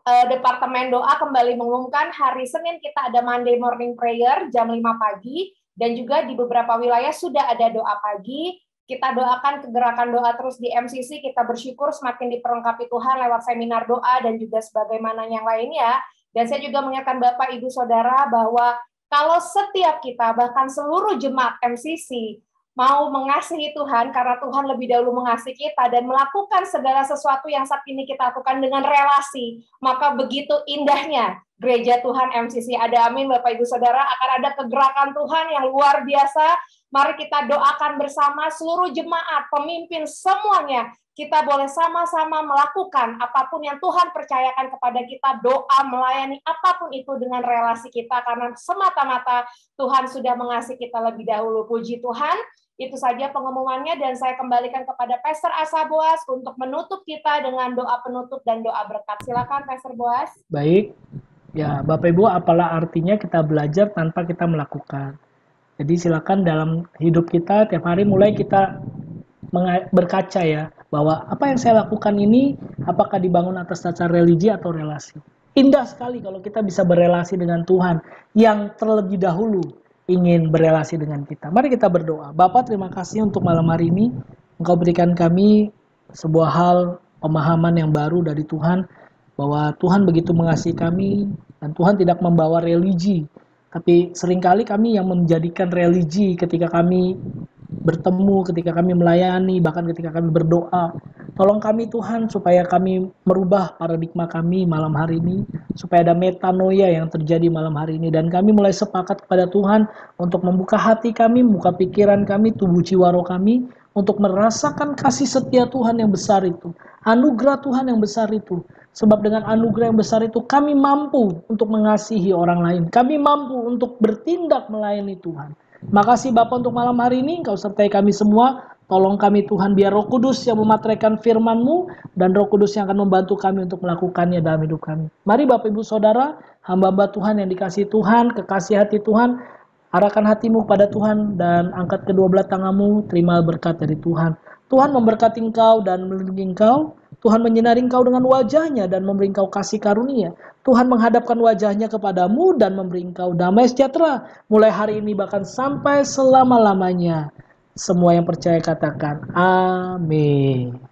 Departemen Doa kembali mengumumkan hari Senin kita ada Monday Morning Prayer jam 5 pagi, dan juga di beberapa wilayah sudah ada doa pagi. Kita doakan kegerakan doa terus di MCC, kita bersyukur semakin diperlengkapi Tuhan lewat seminar doa dan juga sebagaimana yang lainnya. Dan saya juga mengingatkan Bapak, Ibu, Saudara bahwa kalau setiap kita, bahkan seluruh jemaat MCC, mau mengasihi Tuhan karena Tuhan lebih dahulu mengasihi kita dan melakukan segala sesuatu yang saat ini kita lakukan dengan relasi, maka begitu indahnya gereja Tuhan MCC. Ada amin Bapak Ibu Saudara, akan ada kegerakan Tuhan yang luar biasa. Mari kita doakan bersama seluruh jemaat, pemimpin, semuanya. Kita boleh sama-sama melakukan apapun yang Tuhan percayakan kepada kita, doa, melayani apapun itu dengan relasi kita, karena semata-mata Tuhan sudah mengasihi kita lebih dahulu. Puji Tuhan. Itu saja pengumumannya, dan saya kembalikan kepada Pastor Asa Boas untuk menutup kita dengan doa penutup dan doa berkat. Silakan Pastor Boas. Baik, ya Bapak Ibu, apalah artinya kita belajar tanpa kita melakukan. Jadi silakan dalam hidup kita tiap hari mulai kita berkaca ya, bahwa apa yang saya lakukan ini apakah dibangun atas dasar religi atau relasi. Indah sekali kalau kita bisa berelasi dengan Tuhan yang terlebih dahulu ingin berelasi dengan kita. Mari kita berdoa. Bapak, terima kasih untuk malam hari ini. Engkau berikan kami sebuah hal, pemahaman yang baru dari Tuhan, bahwa Tuhan begitu mengasihi kami, dan Tuhan tidak membawa religi. Tapi seringkali kami yang menjadikan religi ketika kami bertemu, ketika kami melayani, bahkan ketika kami berdoa. Tolong kami Tuhan supaya kami merubah paradigma kami malam hari ini, supaya ada metanoia yang terjadi malam hari ini, dan kami mulai sepakat kepada Tuhan untuk membuka hati kami, membuka pikiran kami, tubuh jiwa roh kami, untuk merasakan kasih setia Tuhan yang besar itu, anugerah Tuhan yang besar itu. Sebab dengan anugerah yang besar itu kami mampu untuk mengasihi orang lain, kami mampu untuk bertindak melayani Tuhan. Makasih Bapak untuk malam hari ini, Engkau sertai kami semua. Tolong kami Tuhan, biar Roh Kudus yang memateraikan firman-Mu dan Roh Kudus yang akan membantu kami untuk melakukannya dalam hidup kami. Mari Bapak Ibu Saudara, hamba-hamba Tuhan yang dikasihi Tuhan, kekasih hati Tuhan, arahkan hatimu pada Tuhan dan angkat kedua belah tanganmu, terima berkat dari Tuhan. Tuhan memberkati engkau dan melindungi engkau. Tuhan menyinari engkau dengan wajahnya dan memberi engkau kasih karunia. Tuhan menghadapkan wajahnya kepadamu dan memberi engkau damai sejahtera. Mulai hari ini bahkan sampai selama-lamanya. Semua yang percaya katakan amin.